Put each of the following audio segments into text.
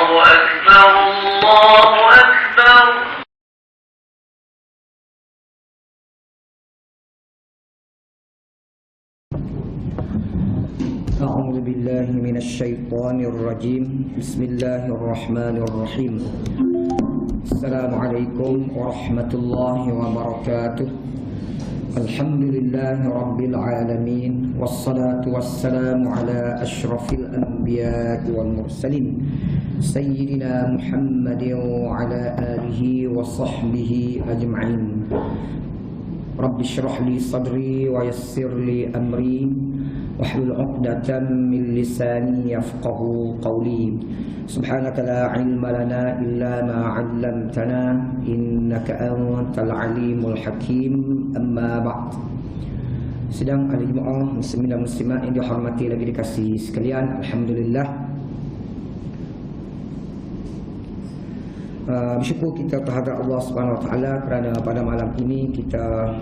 أكبر الله أكبر. أعوذ بالله من الشيطان الرجيم. بسم الله الرحمن الرحيم. السلام عليكم ورحمة الله وبركاته. الحمد لله رب العالمين، والصلاة والسلام على أشرف الأنبياء والمرسلين سيدنا محمد وعلى آله وصحبه أجمعين. رب اشرح لي صدري ويسر لي أمري واحلل عقدة من لساني يفقهوا قولي. سبحانك لا علم لنا إلا ما علمتنا إنك أنت العليم الحكيم. أما بعد. Sedang ahli jemaah muslimin dan muslimat yang dihormati lagi dikasihi sekalian, alhamdulillah, bersyukur kita terhadap Allah Subhanahu Wa Taala kerana pada malam ini kita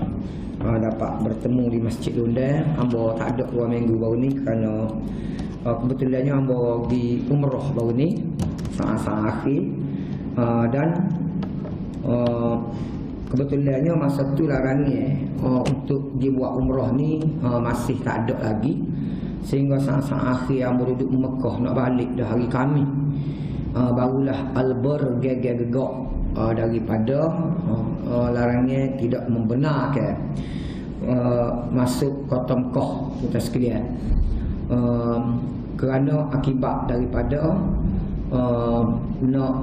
dapat bertemu di Masjid London. Hamba tak ada 2 minggu baru ni kerana kebetulannya hamba pergi umrah baru ni saat-saat akhir, dan kebetulannya masa tu larangan untuk pergi buat umrah ni masih tak ada lagi, sehingga saat-saat akhir hamba duduk Mekah nak balik dah hari Khamis, barulah bergegak-gegak daripada larangan tidak membenarkan masuk kota Mekah kita sekalian, kerana akibat daripada nak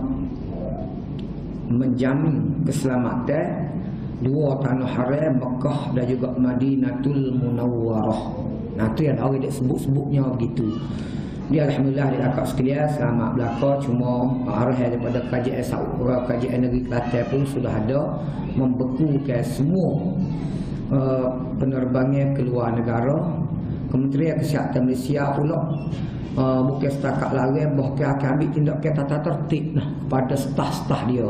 menjamin keselamatan 2 tanah haram, Mekah dan juga Madinatul Munawwarah. Nah, tu yang orang dia sebut-sebutnya begitu. Dia alhamdulillah dia akak sekalian selamat belaka. Cuma arahan daripada kerajaan Saudi, kerajaan negeri Kelantan pun sudah ada membekukan semua penerbangan keluar negara. Kementerian Kesihatan Malaysia pula bukan setakat larang, bahkan akan ambil tindakan tata tertib kepada staf-staf dia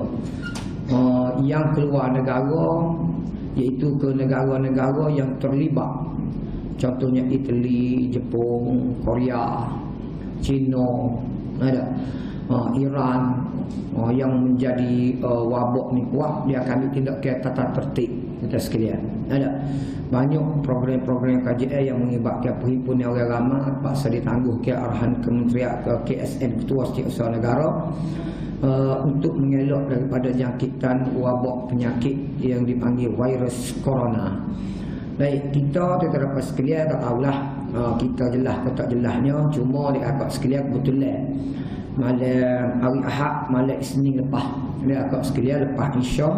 yang keluar negara, iaitu ke negara-negara yang terlibat, contohnya Italy, Jepun, Korea, China, ada Iran, yang menjadi wabak ni kuat, dia akan ambil tindakan tata tertib kita sekalian. Ada banyak program-program kajian yang mengibatkan perhimpunan orang ramai paksa ditangguh ke arahan Kementerian KSN, Ketua Setiausaha Negara, untuk mengelak daripada jangkitan wabak penyakit yang dipanggil virus corona. Baik, kita dapat sekalian tak tahulah kita jelas ke tak jelasnya, cuma dia agak sekalian kebetulan malam hari Ahad, malam Isnin lepas, dia agak sekalian lepas Isya,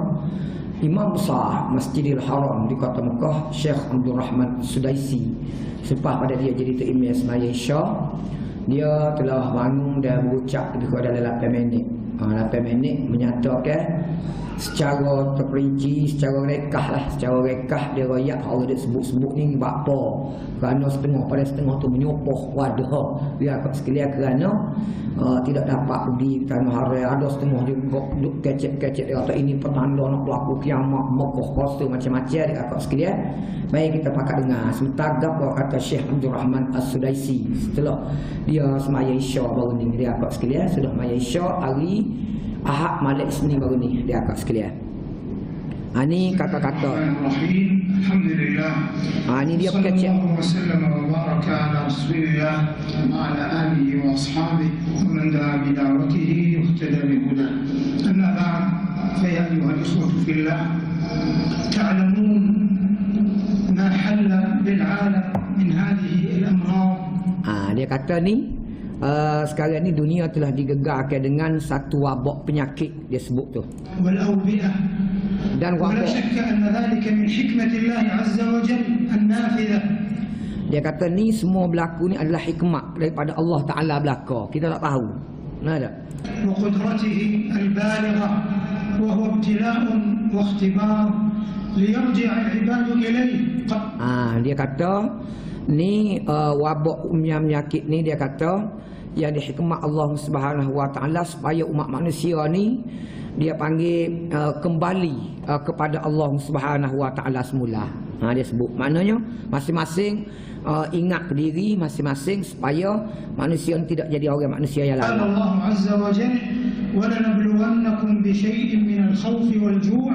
Imam Besar Masjidil Haram di Kota Mekah, Syekh Abdul Rahman Sudaisi, selepas pada dia jadi imam semaya Isya, dia telah bangun dan berucap lebih kurang dalam 8 minit. 8 minit menyatakan secara terperinci, secara rekah dia royak orang dia sebut-sebut ni buat apa, kerana setengah pada setengah tu menyopoh wadah dia agak sekalian kerana tidak dapat pergi ke tanah haram. Ada setengah juga duk kecek-kecek dia kata ini petanda nak berlaku kiamat, Mekah kosong macam-macam dia agak sekalian. Baik, kita pakat dengar sebentar apa kata Syekh Abdul Rahman As-Sudaisi setelah dia semaya Isya baru ni. Dia agak sekalian sudah semaya Isya hari Ahad malam Isnin baru ni dia akak sekalian. Ini kata-kata. Alhamdulillah. Ini dia kecek. Sallallahu wasallam wa baraka ala Rasulillah wa ala alihi wa ashabihi wa man da'a bi da'watihi wa ihtada bi hudah. Amma ba'd, fa ya ayyuhal ikhwatu fillah, ta'lamun ma halla bil 'alam min hadhihi al-amrad. Dia kata ni sekarang ni dunia telah digegarkan dengan satu wabak penyakit dia sebut tu. Dan wabak dia kata ni semua berlaku ni adalah hikmat daripada Allah Ta'ala belaka. Kita tak tahu. Ada. Dia kata ni wabak penyakit ni, dia kata yang dihikmat Allah Subhanahu Wa Taala supaya umat manusia ni dia panggil kembali kepada Allah Subhanahu Wa Taala semula. Dia sebut maknanya masing-masing ingat ke diri masing-masing supaya manusia tidak jadi orang manusia yang قال lain. الله عز وجل ولنبلونكم بشيء من الخوف والجوع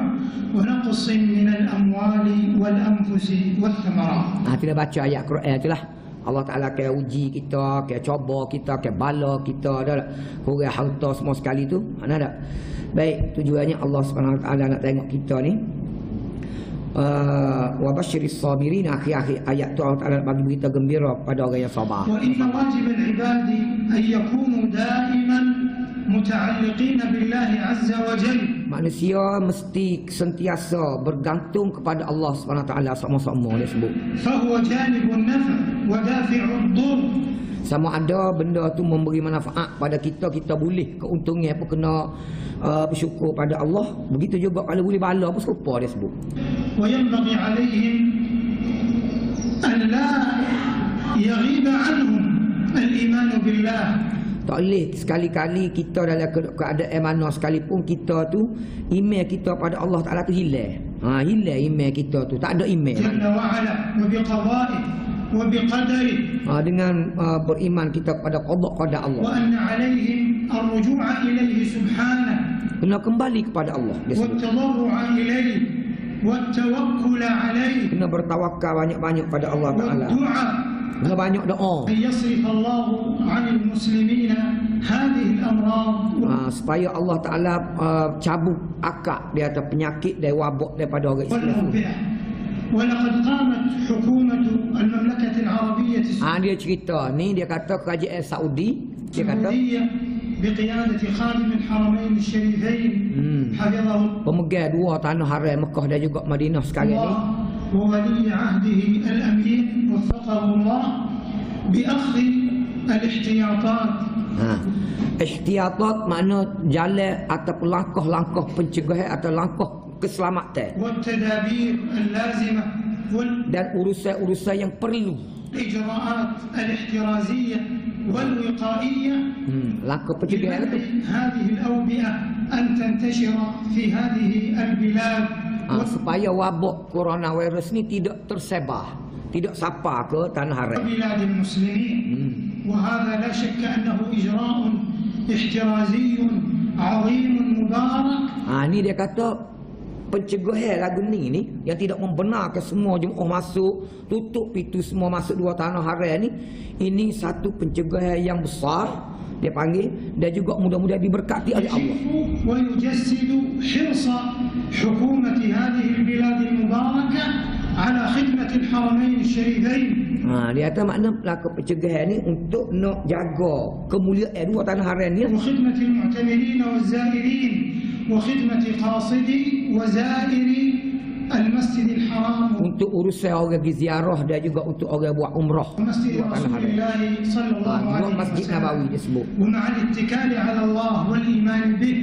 ونقص من الأموال والأنفس والثمرات. Kita baca ayat Quran itulah. Allah Ta'ala akan uji kita, akan coba kita, akan bala kita, ada tak? Kurang harta semua sekali tu, mana tak? Baik, tujuannya Allah Subhanahu Wa Ta'ala nak tengok kita ni. Wa basyiris sabirin, akhir-akhir ayat tu Allah Ta'ala bagi berita gembira pada orang yang sabar. وإن واجب العباد أن يكونوا دائما متعلقين بالله عز وجل. Manusia mesti sentiasa bergantung kepada Allah Subhanahu Wa Ta'ala sama-sama dia sebut. فهو جانب النفع ودافع الضر. Sama ada benda tu memberi manfaat pada kita, kita boleh keuntungan apa kena bersyukur pada Allah. Begitu juga kalau boleh bala pun serupa dia sebut. وينبغي عليهم أن لا يغيب عنهم الإيمان بالله. Tak boleh sekali-kali kita dalam keadaan mana sekalipun kita tu iman kita pada Allah Ta'ala tu hilang. Hilang iman kita tu, tak ada iman. جل وعلا وبقضائه وبقدره. Dengan beriman kita kepada qada Allah. وأن عليهم الرجوع إليه سبحانه Kena kembali kepada Allah. Dia sebut. والتضرع إليه والتوكل عليه Kena bertawakal banyak-banyak pada Allah Ta'ala. والدعاء Kena banyak doa. أن يصرف الله عن المسلمين هذه الأمراض Supaya Allah Ta'ala cabut akak di atas penyakit dan wabak daripada orang Islam. والأوبئة. ولقد قامت حكومة المملكة العربية Dia cerita ni, dia kata kerajaan Saudi, dia kata السعودية بقيادة خادم الحرمين الشريفين حفظه pemegang dua tanah haram Mekah dan juga Madinah sekarang ni, الله وولي عهده الأمين وفقه الله بأخذ الاحتياطات. Ihtiyatat makna jalan ataupun langkah-langkah pencegahan atau langkah keselamatan والتدابير اللازمة dan urusan-urusan yang perlu. والإجراءات الاحترازية والوقائية Langkah pencegahan itu لمنع هذه الأوبئة أن تنتشر في هذه البلاد supaya wabak coronavirus ni tidak tersebar, tidak sampai ke tanah haram. وبلاد المسلمين. وهذا لا شك أنه إجراء احترازي عظيم مبارك. Ni dia kata pencegahan lagu ni yang tidak membenarkan semua jemaah masuk, tutup pintu semua masuk dua tanah haram ni. Ini satu pencegahan yang besar dia panggil, dan juga mudah-mudahan diberkati oleh Allah. ويجسد حرص حكومة هذه البلاد المباركة على خدمة الحرمين الشريفين. Dia kata makna laku pencegahan ni untuk nak jaga kemuliaan dua tanah haram ni, وخدمة المعتمرين والزائرين وخدمة قاصدي وزائري المسجد الحرام untuk urusan orang pergi ziarah dan juga untuk orang buat umrah ومسجد dua tanah رسول haram. الله صلى الله Juga عليه Masjid Nabawi وسلم. dia sebut. ومع الاتكال على الله والإيمان به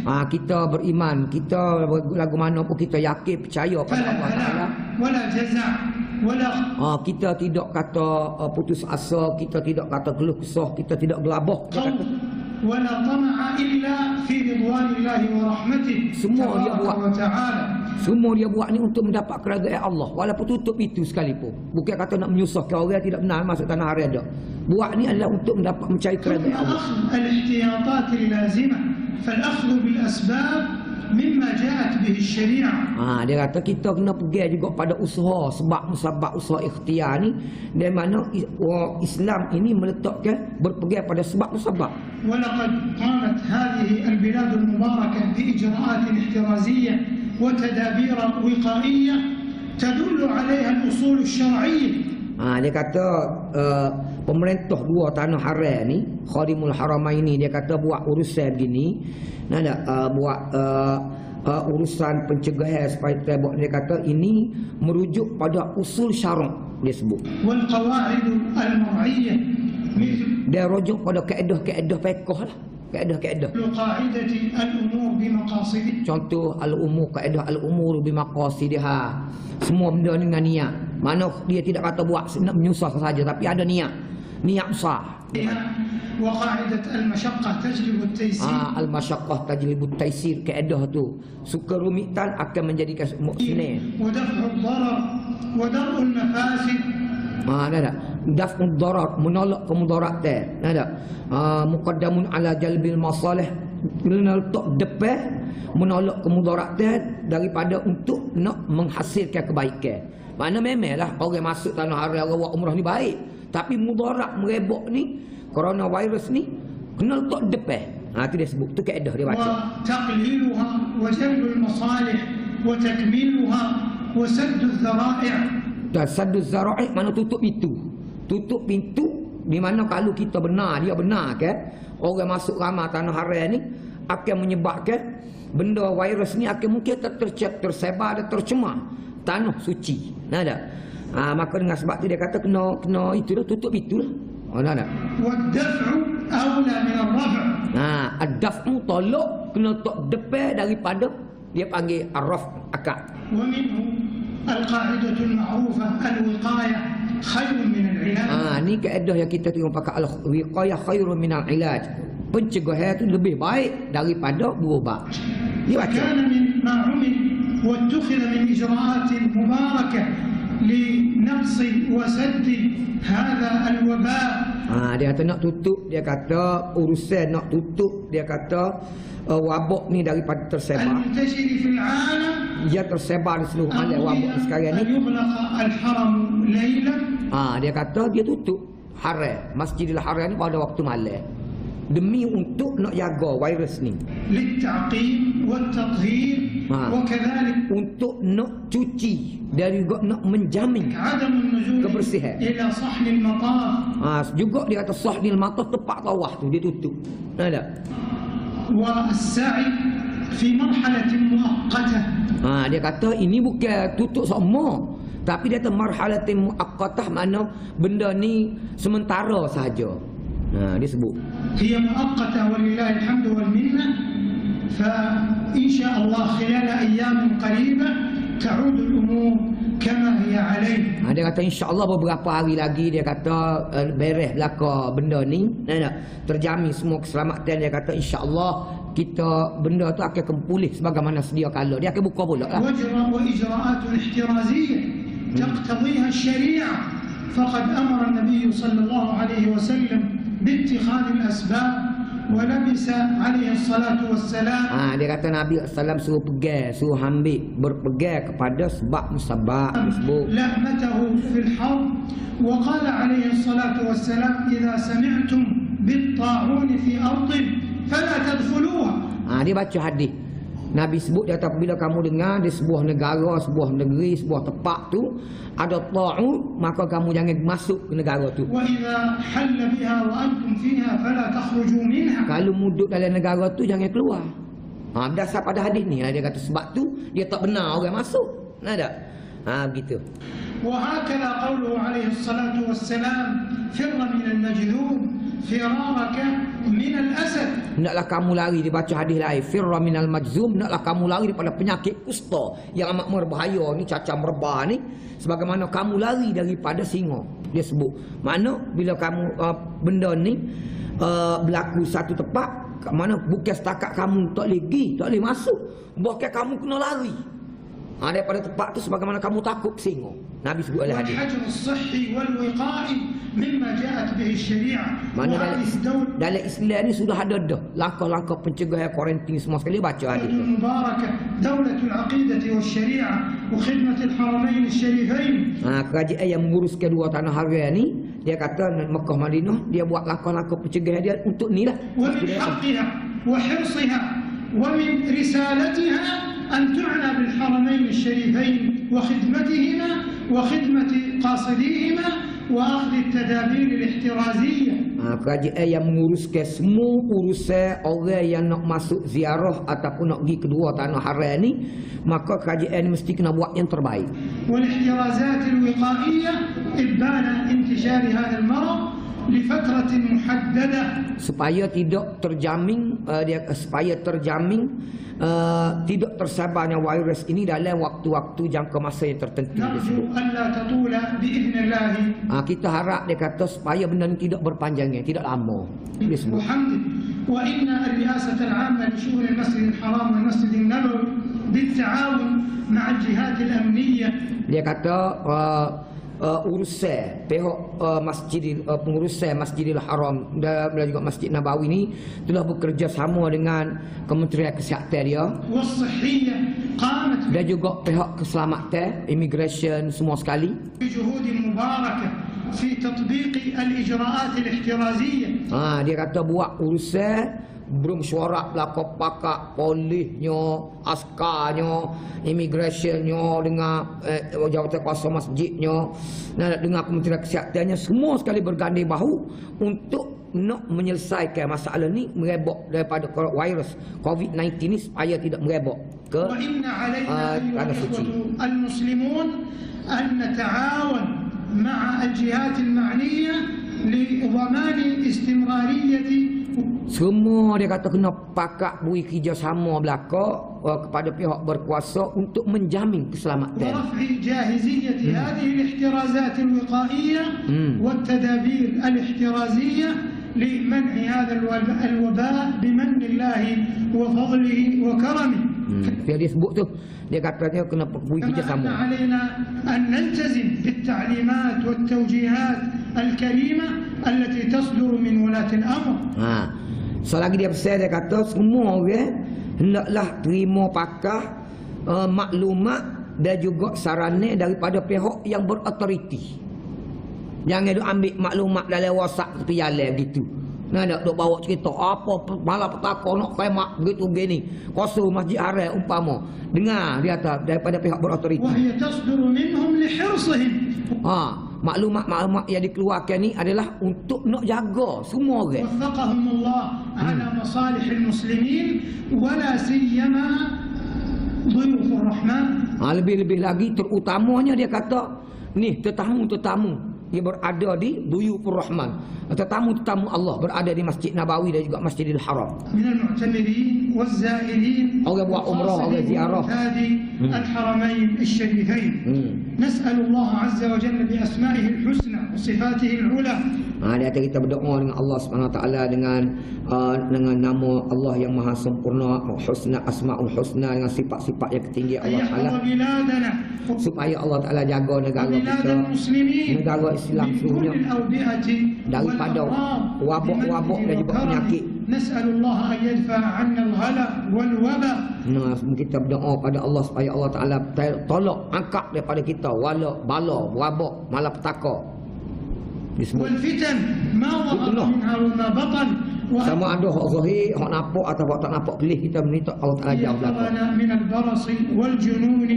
Kita beriman, kita lagu mana pun kita yakin percaya pada فلا Allah Taala. هلع ولا جزع ولا Kita tidak kata putus asa, kita tidak kata keluh kesah, kita tidak gelabah. Kita خوف kata, ولا طمع إلا في رضوان الله ورحمته Semua dia تبارك buat. وتعالى. semua dia buat ni untuk mendapat keredaan Allah, walaupun tutup itu sekalipun. Bukan kata nak menyusahkan orang tidak benar masuk tanah haram dah. Buat ni adalah untuk mendapat mencari ثم keredaan Allah. أخذ الاحتياطات اللازمة. فالأخذ بالأسباب مما جاءت به الشريعة. Dia kata kita kena pegang juga pada usaha, sebab musabab usaha ikhtiar ni, di mana Islam ini meletakkan berpegang pada sebab musabab. ولقد قامت هذه البلاد المباركة بإجراءات احترازية وتدابير وقائية تدل عليها الأصول الشرعية. Dia kata pemerintah dua tanah haram ni, Khadimul Haramain ni, dia kata buat urusan begini, buat urusan pencegahan supaya terbuat. Dia kata ini merujuk pada usul syarak dia sebut. والقواعد المرعية مثل Dia rujuk pada kaedah-kaedah fiqh lah, kaedah-kaedah. قاعدة الأمور بمقاصده. Contoh al-umur, kaedah al-umur bimaqasidiha. Semua benda ni dengan niat. Mana dia tidak kata buat nak menyusahkan saja, tapi ada niat. Niat besar. وقاعدة المشقة تجلب التيسير. Al-masyaqqah tajlibut taisir, kaedah tu. Sukerumitan akan menjadikan senang. ودفع الضرر ودرء المفاسد Ada daf'ud darar, menolak kemudaratan. Ada muqaddamun ala jalbil masalih, kena letak depan menolak kemudaratan daripada untuk nak menghasilkan kebaikan. Mana memanglah orang masuk tanah haram orang buat umrah ni baik, tapi mudarat merebak ni, coronavirus ni kena letak depan. Itu dia sebut, tu kaedah dia baca. Wa taqliluha wa jalbul masalih wa takmiluha wa saddu dzara'i'. Dan saddu dzara'i' mana tutup pintu. Tutup pintu di mana kalau kita benar, dia benar kan, orang masuk ramai tanah haram ni akan menyebabkan benda virus ni akan mungkin tersebar dan tercemar tanah suci. Ada. Maka dengan sebab tu dia kata kena itu dah, tutup itu lah. Ada. Wad-daf'u awla min ar-raf'. Ad-daf'u tolak kena tok depan daripada dia panggil ar-raf' akad. Wa minhu al-qa'idatu al-ma'rufah al-wiqayah khairun min al-'ilaj. Ni kaedah yang kita tengok pakai al-wiqayah khairun min al-'ilaj. Pencegahan itu lebih baik daripada berubat. Dia baca. Kana min ma 'umil wa ittakhadha min ijra'at mubarakah li naqsi wa saddi hadha al-waba'. Dia kata nak tutup, dia kata urusan nak tutup, dia kata wabak ni daripada tersebar. Al-muntashir fil 'alam. Dia tersebar di seluruh alam wabak sekarang ni. Yughlaqa al-haram laylan. Dia kata dia tutup haram, Masjidil Haram ni pada waktu malam. Demi untuk nak jaga virus ni. للتعقيم والتطهير وكذلك untuk nak cuci dan juga nak menjamin عدم النزول kebersihan. إلى صحن المطاف. Juga dia kata sahnil mataf, tempat tawaf tu dia tutup. Ada. والسعي في مرحلة مؤقتة. Dia kata ini bukan tutup semua, tapi dia kata marhalatin muaqqatah, mana benda ni sementara sahaja. Dia sebut هي مؤقتة ولله الحمد والمنة. فإن شاء الله خلال أيام قريبة تعود الأمور كما هي عليه. Dia kata insya-Allah beberapa hari lagi dia kata beres belaka benda ni, terjamin semua keselamatan. Dia kata insya-Allah kita benda tu akan pulih sebagaimana sedia kala. Dia akan buka pula lah. وإجراءات احترازية تقتضيها الشريعة. فقد أمر النبي صلى الله عليه وسلم باتخاذ الأسباب ولبس عليه الصلاة والسلام. Dia kata Nabi SAW suruh pegang, suruh ambil, berpegang kepada sebab musabab disebut. لحمته في الحرب وقال عليه الصلاة والسلام إذا سمعتم بالطاعون في أرض فلا تدخلوها. Dia baca hadis. Nabi sebut, dia kata apabila kamu dengar di sebuah negara, sebuah negeri, sebuah tempat tu ada ta'un, maka kamu jangan masuk ke negara tu. وإذا حل بها وأنتم فيها فلا تخرجوا منها. Kalau muduk dalam negara tu jangan keluar. Berdasar pada hadis ni dia kata sebab tu dia tak benar orang masuk. Ada. Begitu. وهكذا قوله عليه الصلاة والسلام فر من المجذوم فرارك من الأسد. Naklah kamu lari, dibaca hadis lain, firra minal majzum, naklah kamu lari daripada penyakit kusta yang amat berbahaya ni, cacar merbah ni, sebagaimana kamu lari daripada singa. Dia sebut mana bila kamu benda ni berlaku satu tempat, kat mana bukan setakat kamu tak boleh pergi, tak boleh masuk, bahkan kamu kena lari daripada tempat tu sebagaimana kamu takut singa. Nabi sebut oleh hadis. والحجر الصحي والوقائي مما جاءت به الشريعة. Mana dalam Islam ni sudah ada dah langkah-langkah pencegahan, kuarantin semua sekali. Baca hadis tu. المباركة دولة العقيدة والشريعة وخدمة الحرمين الشريفين. Kerajaan yang mengurus kedua tanah haram ni, dia kata Mekah Madinah, dia buat langkah-langkah pencegahan dia untuk ni lah. ومن حقها وحرصها ومن رسالتها أن تعنى بالحرمين الشريفين وخدمتهما وخدمة قاصديهما وأخذ التدابير الاحترازية. Kerajaan yang menguruskan semua urusan orang yang nak masuk ziarah ataupun nak pergi kedua tanah haram ni, maka kerajaan ni mesti kena buat yang terbaik. والاحترازات الوقائية إبان انتشار هذا المرض لفترة محددة. Supaya tidak terjamin tidak tersebarnya virus ini dalam waktu-waktu jangka masa yang tertentu. نرجو ألا تطول بإذن الله. Kita harap, dia kata, supaya benda ini tidak berpanjangan, tidak lama. وحمده. وإن الرئاسة العامة لشؤون المسجد الحرام والمسجد النبوي بالتعاون مع الجهات الأمنية. Dia kata urusan pihak pengurusan Masjidil Haram dan juga Masjid Nabawi ni telah bekerja sama dengan Kementerian Kesihatan dia والصحية قامت dan juga pihak keselamatan, immigration semua sekali. بجهود مباركة في تطبيق الإجراءات الاحترازية. Dia kata buat urusan bermesyuarat belakang pakak polisnya, askarnya, immigrationnya dengan jawatan kuasa masjidnya dengan Kementerian Kesihatannya semua sekali berganding bahu untuk nak menyelesaikan masalah ni merebak daripada virus COVID-19 ni supaya tidak merebak ke tanah suci. المسلمون أن نتعاون مع الجهات المعنية لضمان استمرارية. Semua dia kata kena pakat bui kerjasama belaka kepada pihak berkuasa untuk menjamin keselamatan. ورفع جاهزية هذه الاحترازات الوقائية والتدابير الاحترازية لمنع هذا الوباء بمن الله وفضله وكرمه. Dia sebut tu, dia katanya kena bui kerjasama. كما أن علينا أن نلتزم بالتعليمات والتوجيهات الكريمة التي تصدر من ولاة الأمر. Selagi dia pesan, dia kata semua orang hendaklah terima pakar maklumat dan juga sarana daripada pihak yang berautoriti. Jangan duk ambil maklumat dalam WhatsApp tepi jalan gitu. Nak duk bawa cerita apa malah petaka nak kemak begitu begini. Kosong Masjid Haram umpama. Dengar dia kata daripada pihak berautoriti. وهي تصدر منهم لحرصهم. Maklumat-maklumat yang dikeluarkan ni adalah untuk nak jaga semua orang. وفقهم الله على مصالح المسلمين ولا سيما ضيوف الرحمن. Lebih-lebih lagi terutamanya dia kata ni tetamu-tetamu dia berada di Duyufur Rahman, tetamu-tetamu Allah berada di Masjid Nabawi dan juga Masjidil Haram. من المعتمرين والزائرين orang buat umrah, orang ziarah الحرمين الشريفين. نسأل الله عز وجل بأسمائه الحسنى وصفاته العلى. Dia kata kita berdoa dengan Allah Subhanahu Wa Taala dengan nama Allah yang Maha Sempurna, Husna Asmaul Husna, dengan sifat-sifat yang tinggi Allah Taala, supaya Allah Taala jaga negara kita, negara Islam seluruhnya daripada wabak-wabak dan juga penyakit. Nas'alullah an yadfa 'anna al-ghala wal-waba. Kita berdoa pada Allah supaya Allah Taala tolak angkat daripada kita bala, wabak, malapetaka. والفتن ما ظهر منها وما بطن. Sama ada hak zahir, hak nampak atau hak tak nampak, pilih kita minta Allah Taala jauh belakang. من البرص والجنون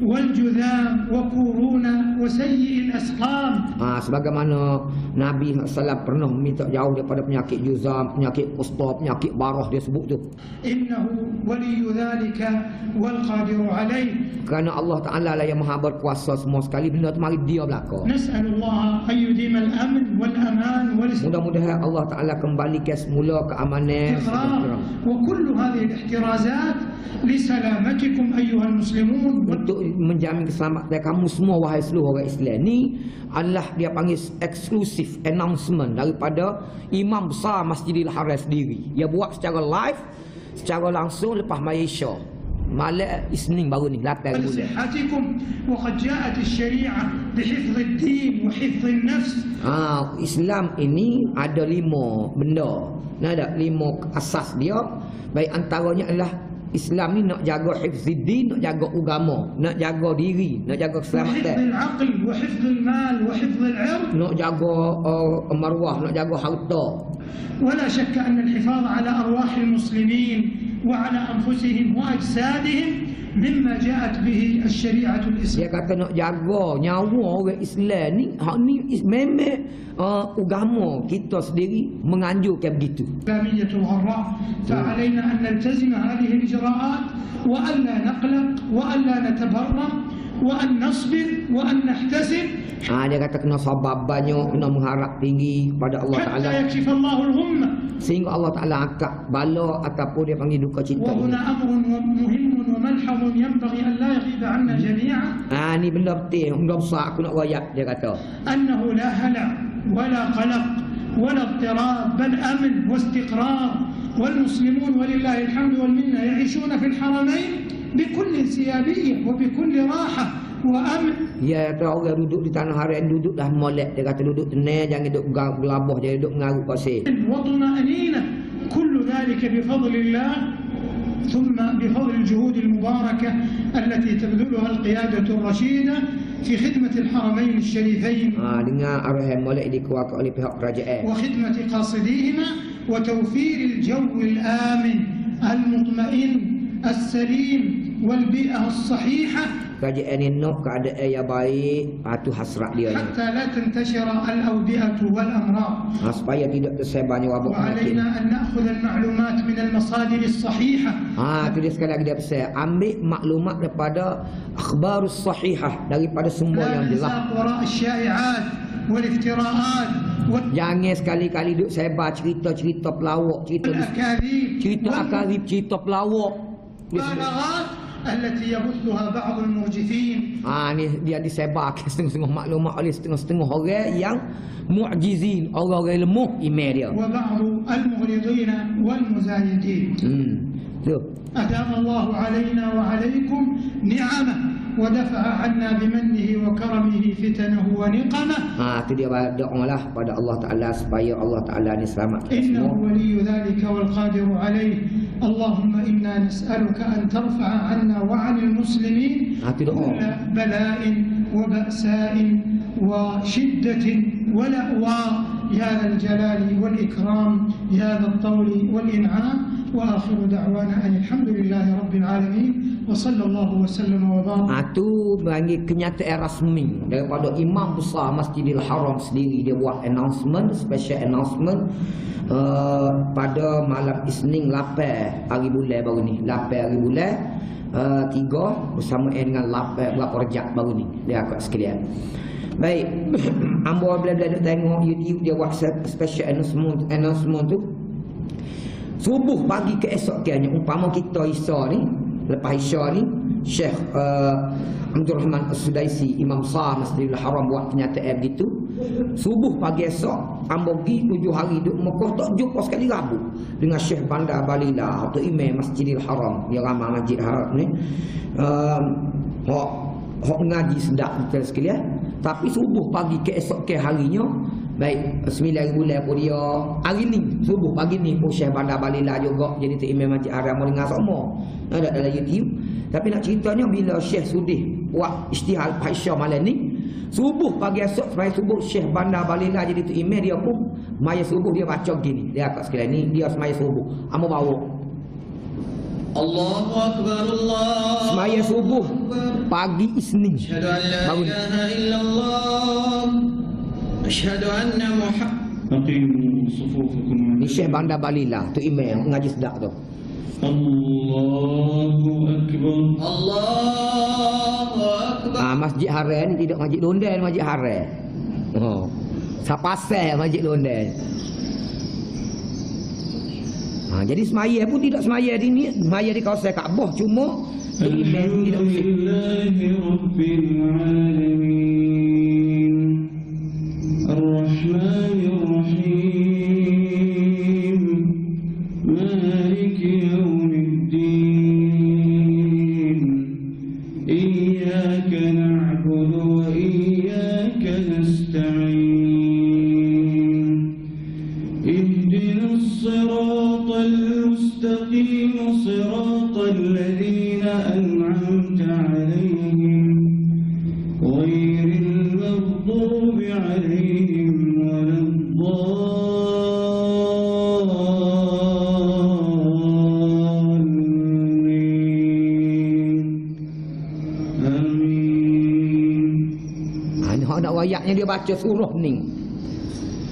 والجذام وكورونا وسيء الأسقام. Sebagaimana Nabi SAW pernah minta jauh daripada penyakit juzam, penyakit kusta, penyakit barah dia sebut tu. Innahu waliyu dzalika wal qadiru alaih. Kerana Allah Taala lah yang Maha berkuasa semua sekali, benda tu mari dia belaka. Nas'alullah an yudima al-amn wal aman wal mudah-mudahan Allah Taala kembalikan semula keamanan. Wa kullu hadhihi al-ihtirazat li salamatikum ayyuhal muslimun. Untuk menjamin keselamatan kamu semua wahai seluruh orang Islam ni adalah dia panggil eksklusif announcement daripada Imam Besar Masjidil Haram sendiri. Dia buat secara live, secara langsung lepas Malaysia. Malam Isnin baru ni 8 bulan. Sihatikum wa qad ja'at asy-syari'ah bihifdh ad-din wa hifdh an-nafs. Islam ini ada 5 benda. Ada 5 asas dia. Baik antaranya adalah Islam ni nak jaga hifzuddin, nak jaga agama, nak jaga diri, nak jaga keselamatan. Hifdh al-aql wa hifdh al-mal wa hifdh al-'ird. Nak jaga maruah, nak jaga harta. ولا شك أن الحفاظ على أرواح المسلمين وعلى أنفسهم وأجسادهم مما جاءت به الشريعة الإسلامية. Dia kata nak jaga nyawa orang Islam ni, hak ni memang agama kita sendiri menganjurkan begitu. الإسلامية الغراء فعلينا أن نلتزم هذه الإجراءات وألا نقلق وألا نتبرم وأن نصبر وأن نحتسب. Dia kata kena sabar banyak, kena mengharap tinggi kepada Allah Taala. حتى يكشف الله الغمة. Sehingga Allah Taala angkat bala ataupun dia panggil duka cita. وهنا أمر مهم وملحظ ينبغي أن لا يغيب عنا جميعا. Ni benda penting, benda besar aku nak royak dia kata. أنه لا هلع ولا قلق ولا اضطراب بل أمن واستقرار والمسلمون ولله الحمد والمنة يعيشون في الحرمين بكل انسيابية وبكل راحة وأمن. Ya kata orang duduk di tanah haram duduk dah molek. Dia kata duduk tenang, jangan duduk gelabah, jangan duduk ngaruk pasir. وطمأنينة. كل ذلك بفضل الله ثم بفضل الجهود المباركة التي تبذلها القيادة الرشيدة في خدمة الحرمين الشريفين Dengan arahan molek dikeluarkan oleh pihak kerajaan. وخدمة قاصديهما وتوفير الجو الآمن المطمئن السليم والبيئة الصحيحة Kerajaan ni nak keadaan yang baik, itu hasrat dia ni. حتى لا تنتشر الأوبئة والأمراض. Supaya tidak tersebarnya wabak penyakit. وعلينا أن نأخذ المعلومات من المصادر الصحيحة. Itu dia sekali lagi dia pesan, ambil maklumat daripada akhbarus sahihah, daripada sumber yang jelas. لا ننساق وراء الشائعات والافتراءات Jangan sekali-kali duk sebar cerita-cerita pelawak, والأكاذيب cerita akarib, cerita pelawak. والمبالغات التي يبثها بعض المرجفين. Ni dia disebarkan setengah-setengah maklumat oleh setengah-setengah orang yang mu'jizin, orang-orang lemah iman dia. وبعض المغرضين والمزايدين. Tu. أدام الله علينا وعليكم نعمه ودفع عنا بمنه وكرمه فتنه ونقمه. Tu dia doalah pada Allah Taala supaya Allah Taala ni selamatkan إنه semua. ولي ذلك والقادر عليه. اللهم إنا نسألك أن ترفع عنا وعن المسلمين كل بلاء وبأساء وشدة ولأواء يا ذا الجلال والإكرام يا ذا الطول والإنعام. وآخر دعوانا أن الحمد لله رب العالمين وصلى الله وسلم وبارك. Tu bagi kenyataan rasmi daripada Imam Besar Masjidil Haram sendiri. Dia buat announcement, special announcement pada malam Isnin 8 hari bulan baru ni. 8 hari bulan 3 bersamaan dengan 8 berapa Rejab baru ni. Dia akak sekalian. Baik. Ambo bila tengok YouTube dia buat special announcement tu. Subuh pagi keesokannya umpama kita Isya ni, lepas Isya ni Syekh Abdul Rahman As-Sudaisi Imam Besar Masjidil Haram buat kenyataan begitu. Subuh pagi esok ambo pergi 7 hari duduk Mekah tak jumpa sekali Rabu dengan Syekh Bandar Balila atau Imam Masjidil Haram. Dia ramai Masjid Haram ni. Hok ngaji sedap betul sekalian. Tapi subuh pagi keesokan harinya, baik 9 bulan pun dia hari ni subuh pagi ni pun Syekh Bandar Balila juga jadi tu Imam Masjid Haram dengan semua ada dalam YouTube. Tapi nak ceritanya bila Syekh sudih buat istihal Aisyah malam ni, subuh pagi esok sampai subuh Syekh Bandar Balila jadi tu imam dia pun maya subuh dia baca gini. Dia akak sekalian ni dia semaya subuh. Amo bawa Allahu Akbar, Allah. semaya subuh pagi Isnin. Asyhadu an la ilaha illallah. Asyhadu anna Muhammad. أقيموا صفوفكم. Ni Syekh Bandar Balila tu imam ngaji sedap tu. Allahu Akbar. Allahu Akbar. Masjid Haram ni tidak Masjid Londan, Masjid Haram. Sapasal Masjid Londan. Jadi semaya pun tidak semaya di ni, semaya di kawasan Kaabah cuma imam tidak mesti. Rabbil alamin. Ar-Rahmanir Rahim. Maliki yaumiddin. Iyyaka na'budu wa iyyaka nasta'in. Ihdinas siratal mustaqim, siratal ladzina an'amta 'alaihim ghairil maghdubi 'alaihim waladdallin. Amin. Ni hak nak wayaknya dia baca surah ni.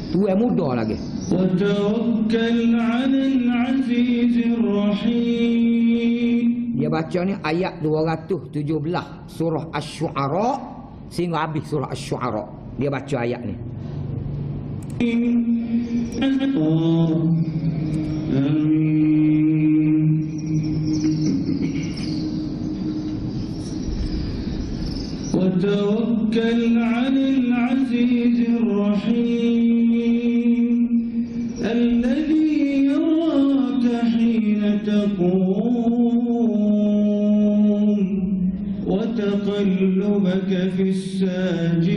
Tu yang muda lagi. وتوكل على العزيز الرحيم. Dia baca ni ayat 217 surah Asy-Syu'ara sehingga habis surah Asy-Syu'ara. Dia baca ayat ni. Amin. وتوكل على العزيز الرحيم الذي يراك حين تقوم وتقلبك تقلبك في الساجدين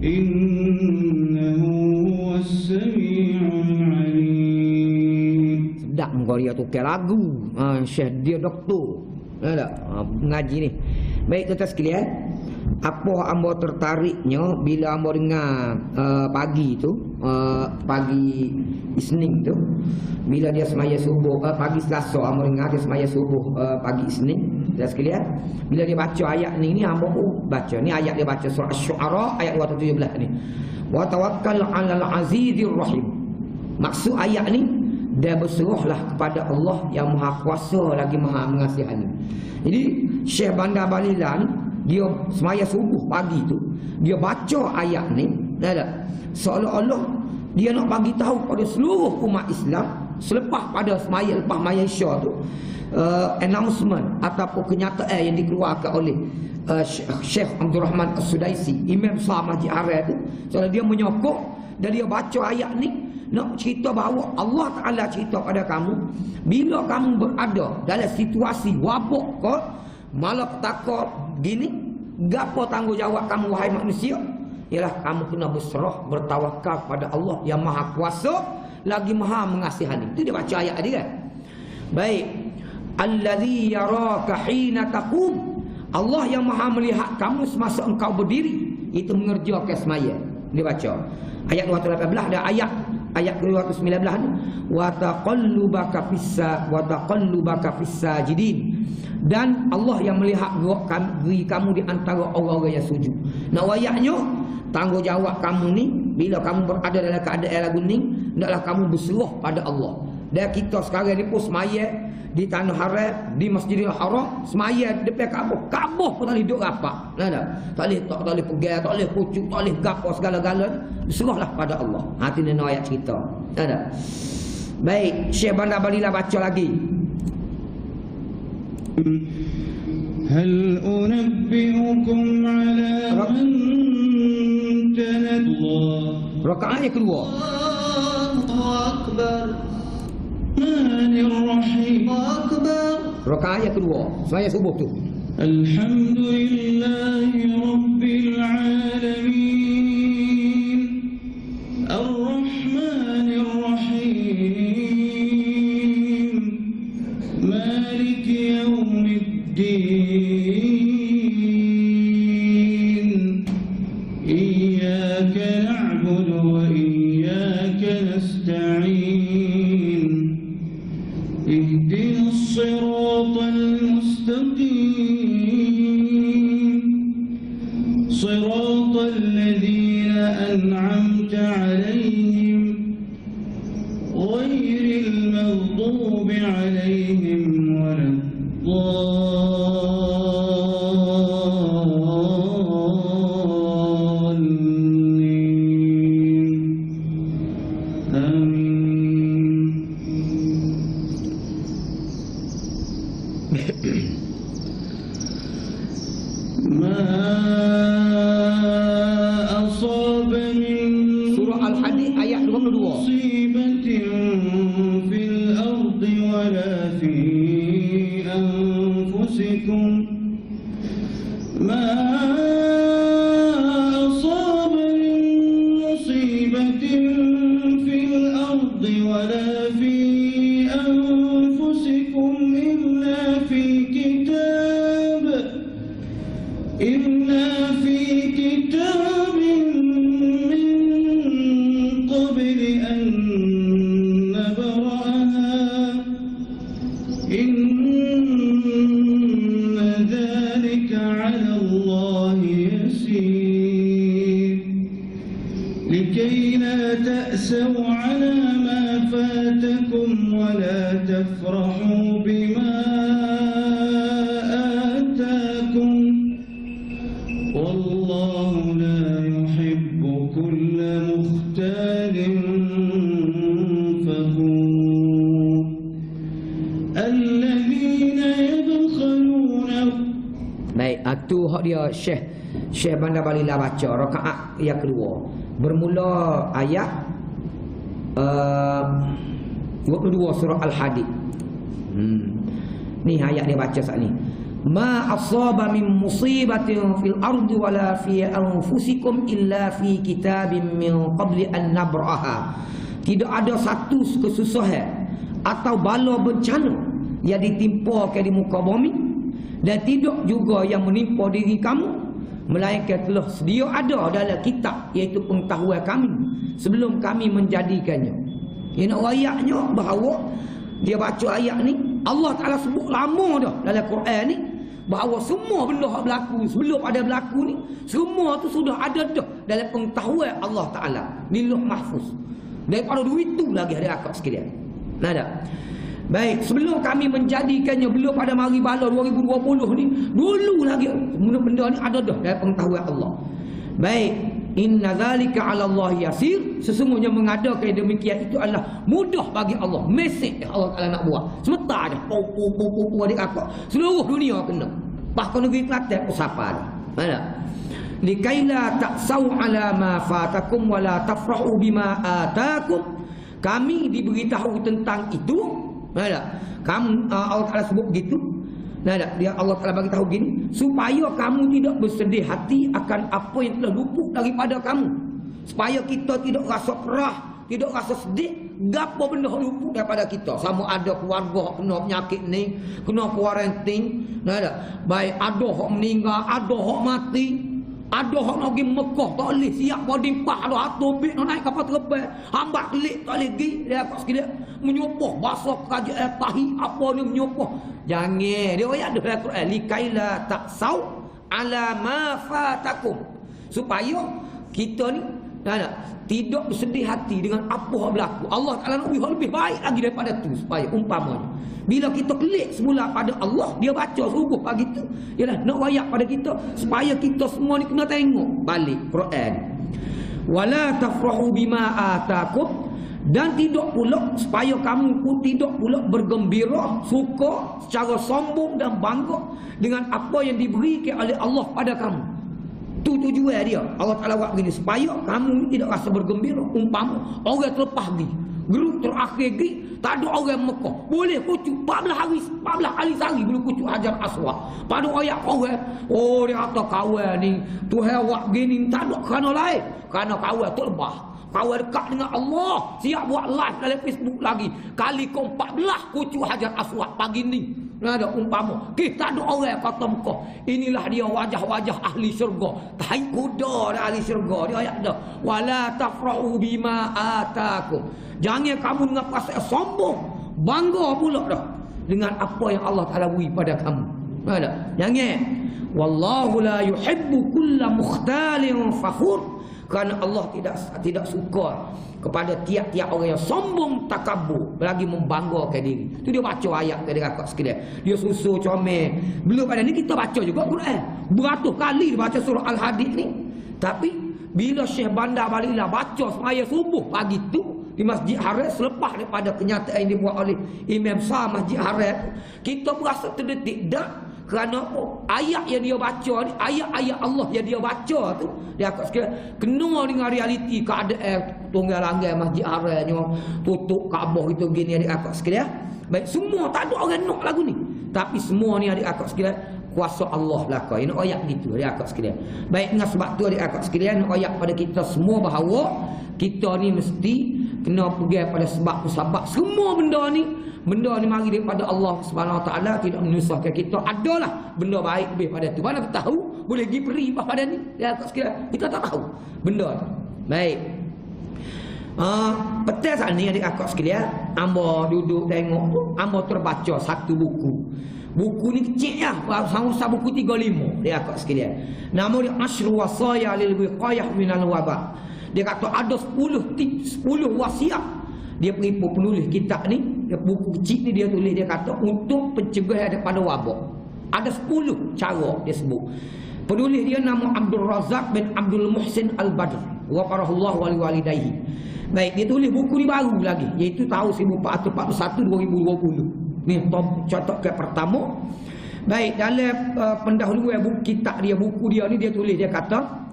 إنه هو السميع العليم. Sedap muka dia tukar lagu. Syekh dia doktor. Mengaji ni. Baik tuan-tuan sekalian, apa hamba tertariknya bila hamba dengar pagi tu, pagi Isnin tu, bila dia semaya subuh, pagi Selasa hamba dengar dia semaya subuh pagi Isnin. Tuan sekalian, bila dia baca ayat ni hamba baca. Ni ayat dia baca surah Asy-Syu'ara ayat 217 ni. Wa tawakkal 'alal 'azizir rahim. Maksud ayat ni, dia berserahlah kepada Allah yang Maha Kuasa lagi Maha Mengasihani. Jadi Syekh Bandar Balila ni, dia semaya subuh pagi tu, dia baca ayat ni, seolah-olah dia nak bagi tahu pada seluruh umat Islam selepas pada semaya, lepas maya Isya tu, announcement ataupun kenyataan yang dikeluarkan oleh Syekh Abdul Rahman As-Sudaisi, Imam besar Masjid Haram tu. Soalnya dia menyokong dan dia baca ayat ni nak cerita bahawa Allah Ta'ala cerita pada kamu, bila kamu berada dalam situasi wabak ke malapetaka gini, gapo tanggungjawab kamu wahai manusia? Ialah kamu kena berserah, bertawakal kepada Allah yang Maha Kuasa lagi Maha Mengasihani. Itu dia baca ayat dia kan. Baik, allazi yaraka hina taqum. Allah yang Maha melihat kamu semasa engkau berdiri, itu mengerjakan semaya. Dia baca ayat 218 dan ayat 219 ni, wa taqallubaka fis sajidin. Dan Allah yang melihat diri kamu di antara orang-orang yang sujud. Nak wayaknya tanggungjawab kamu ni bila kamu berada dalam keadaan lagu ni, hendaklah kamu berserah pada Allah. Dan kita sekarang ni pun semaya di tanah haram, di Masjidil Haram, semaya depan Kaabah. Kaabah pun tak boleh duduk rapat. Tak boleh pegang, tak boleh pucuk, tak boleh gapo segala-gala. Berserahlah pada Allah. Hati ni ayat cerita. Baik, Syekh Bandar Balila baca lagi. هل أنبئكم على من تنزل الله. Rakaat yang kedua. Allahu Akbar. الرحيم. Rakaat yang kedua, semaya subuh tu. Alhamdulillahi Rabbil Alamin. Ar-Rahmanir Rahim. Maliki Yawmiddin. Iyyaka na'budu wa iyyaka nasta'in. اهدنا الصراط المستقيم صراط الذين أنعمت عليهم غير المغضوب عليهم ولا الضالين آمين. ما أصاب من Surah Al-Hadid ayat 22. مصيبة في الأرض ولا في أنفسكم ما أصاب من مصيبة في الأرض ولا في أنفسكم إلا في كتاب من قبل أن نبرأها إن ذلك على الله يسير لكي لا تأسوا على ما فاتكم ولا تفرحوا بما آتاكم والله لا يحب كل مختال فخور الذين يبخلون. Baik, itu hak dia Syekh Bandar Balila baca rakaat yang kedua. Bermula ayat 22 surah Al-Hadid. Ni ayat dia baca saat ni. Ma asaba min musibatin fil ardi wala fi anfusikum illa fi kitabim min qabli an nabraha. Tidak ada satu kesusahan atau bala bencana yang ditimpa ke di muka bumi, dan tidak juga yang menimpa diri kamu, melainkan telah sedia ada dalam kitab, iaitu pengetahuan kami sebelum kami menjadikannya. Ini ayatnya bahawa dia baca ayat ni, Allah Ta'ala sebut lama dah dalam Quran ni, bahawa semua benda yang berlaku sebelum ada berlaku ni, semua tu sudah ada dah dalam pengetahuan Allah Ta'ala di Lauh Mahfuz. Daripada duit tu lagi ada akak sekalian. Nah dah. Baik, sebelum kami menjadikannya, belum pada mari bala 2020 ni, dulu lagi benda ni ada dah dalam pengetahuan Allah. Baik, inna zalika 'ala Allah yasir, sesungguhnya mengadakan demikian itu adalah mudah bagi Allah. Mesej Allah Taala nak buat sebentar je, pau adik akak seluruh dunia kena, bahkan negeri Kelantan pun siapa dah. Mana likaila ta'sau 'ala ma fatakum wa la tafrahu bima atakum. Kami diberitahu tentang itu. Mana kamu Allah Taala sebut begitu. Nah, dia Allah Taala bagi tahu gini, supaya kamu tidak bersedih hati akan apa yang telah luput daripada kamu, supaya kita tidak rasa kerah, tidak rasa sedih gapo benda luput daripada kita. Sama ada keluarga kena penyakit ni, kena kuarantin, nah baik ada hak meninggal, ada hak mati, ada hak nak pergi Mekah tak boleh siap boarding pass, ada atobik nak naik kapal terbang, hamba kelik tak boleh pergi. Dia apa sekali menyopoh bahasa kerajaan tahi apa ni menyopoh. Jangan dia ayat dalam Quran, likaila ta'sau 'ala ma fatakum, supaya kita ni tidak bersedih hati dengan apa yang berlaku. Allah Ta'ala nak lebih baik lagi daripada tu, supaya umpamanya bila kita klik semula pada Allah, dia baca subuh pagi tu, ialah nak wayak pada kita supaya kita semua ni kena tengok balik Quran. Wala tafrahu bima atakum, dan tidak pula supaya kamu pun tidak pula bergembira, suka secara sombong dan bangga dengan apa yang diberikan oleh Allah pada kamu. Tu tujuan dia. Allah Ta'ala buat begini supaya kamu tidak rasa bergembira. Umpama orang terlepas pergi, grup terakhir pergi, tak ada orang Mekah, boleh kucuk 14 hari sehari boleh kucuk Hajar Aswad. Pada ayat orang, oh dia kata kawan ni Tuhan buat begini tak ada kerana lain, kerana kawan terlepas, kawan dekat dengan Allah, siap buat live dalam Facebook lagi kali ke-14 kucuk Hajar Aswad pagi ni. Ada umpama kita ada orang kata Mekah, inilah dia wajah-wajah ahli syurga, tai kuda ahli syurga. Dia ayat dah, wala tafrahu bima atakum, jangan kamu dengan perasaan sombong, bangga pula dah dengan apa yang Allah Ta'ala beri pada kamu. Ada jangan. Wallahu la yuhibbu kulla mukhtalin fakhur, kerana Allah tidak suka kepada tiap-tiap orang yang sombong takabur, lagi membanggakan diri. Tu dia baca ayat ke dia kakak sekalian. Dia susu comel. Belum pada ni kita baca juga Quran. Beratus kali dia baca surah Al-Hadid ni. Tapi bila Syekh Bandar baliklah baca semaya subuh pagi tu di Masjid Haram, selepas daripada kenyataan yang dibuat oleh Imam Besar Masjid Haram, kita berasa terdetik dah. Kerana ayat yang dia baca ni, ayat-ayat Allah yang dia baca tu, dia akan sekali kena dengan realiti keadaan tunggal langgar Masjid Haram, tutup Kaabah itu gini adik-akak sekalian. Baik, semua tak ada orang nak lagu ni, tapi semua ni adik-akak sekalian kuasa Allah belaka. Ini ayat gitu adik-akak sekalian. Baik, dengan sebab tu adik-akak sekalian, ayat pada kita semua bahawa kita ni mesti kena pergi pada sebab-sebab semua benda ni mari daripada Allah Subhanahu Wa Taala, tidak menyusahkan kita. Adalah benda baik lebih pada tu. Mana kita tahu boleh pergi peri pada ni? Ya, kita tak tahu benda tu. Baik. Petang saat ni adik-akak sekalian, hamba duduk tengok tu, hamba terbaca satu buku. Buku ni kecil ya, sama buku 35 adik-akak sekalian. Nama dia Ashru Wasaya lil Wiqayah minal Wabah. Dia kata ada 10 wasiat. Dia penulis kitab ni, buku kecil ni dia tulis, dia kata untuk pencegahan daripada wabak. Ada 10 cara dia sebut. Penulis dia nama Abdul Razak bin Abdul Muhsin Al-Badr, ghafarahullahu wa liwalidayhi. Baik, dia tulis buku ni baru lagi, iaitu tahun 1441 2020. Ni contoh ke pertama. Baik, dalam pendahuluan buku kitab dia, buku dia ni dia tulis, dia kata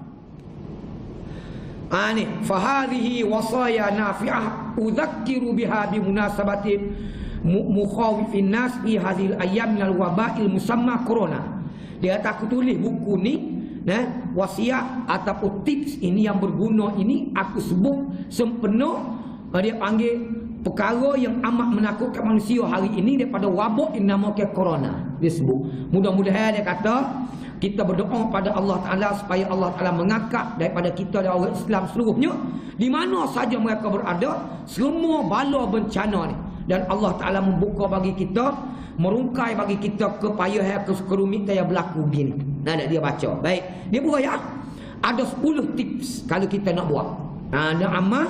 ni fahadhihi wasaya nafi'ah udzakiru biha bimunasabati mukhawifin nas fi hadhil ayyam minal waba'il musamma corona. Dia tak tulis buku ni, wasiat ataupun tips ini yang berguna ini aku sebut sempena. Dia panggil perkara yang amat menakutkan manusia hari ini daripada wabak yang dinamakan corona. Dia sebut. Mudah-mudahan dia kata kita berdoa pada Allah Ta'ala supaya Allah Ta'ala mengangkat daripada kita dan orang Islam seluruhnya di mana saja mereka berada semua bala bencana ni, dan Allah Ta'ala membuka bagi kita, merungkai bagi kita kepayahan, kerumitan yang berlaku begini. Nak dia baca. Baik. Dia beraya ada 10 tips kalau kita nak buat. Nak amal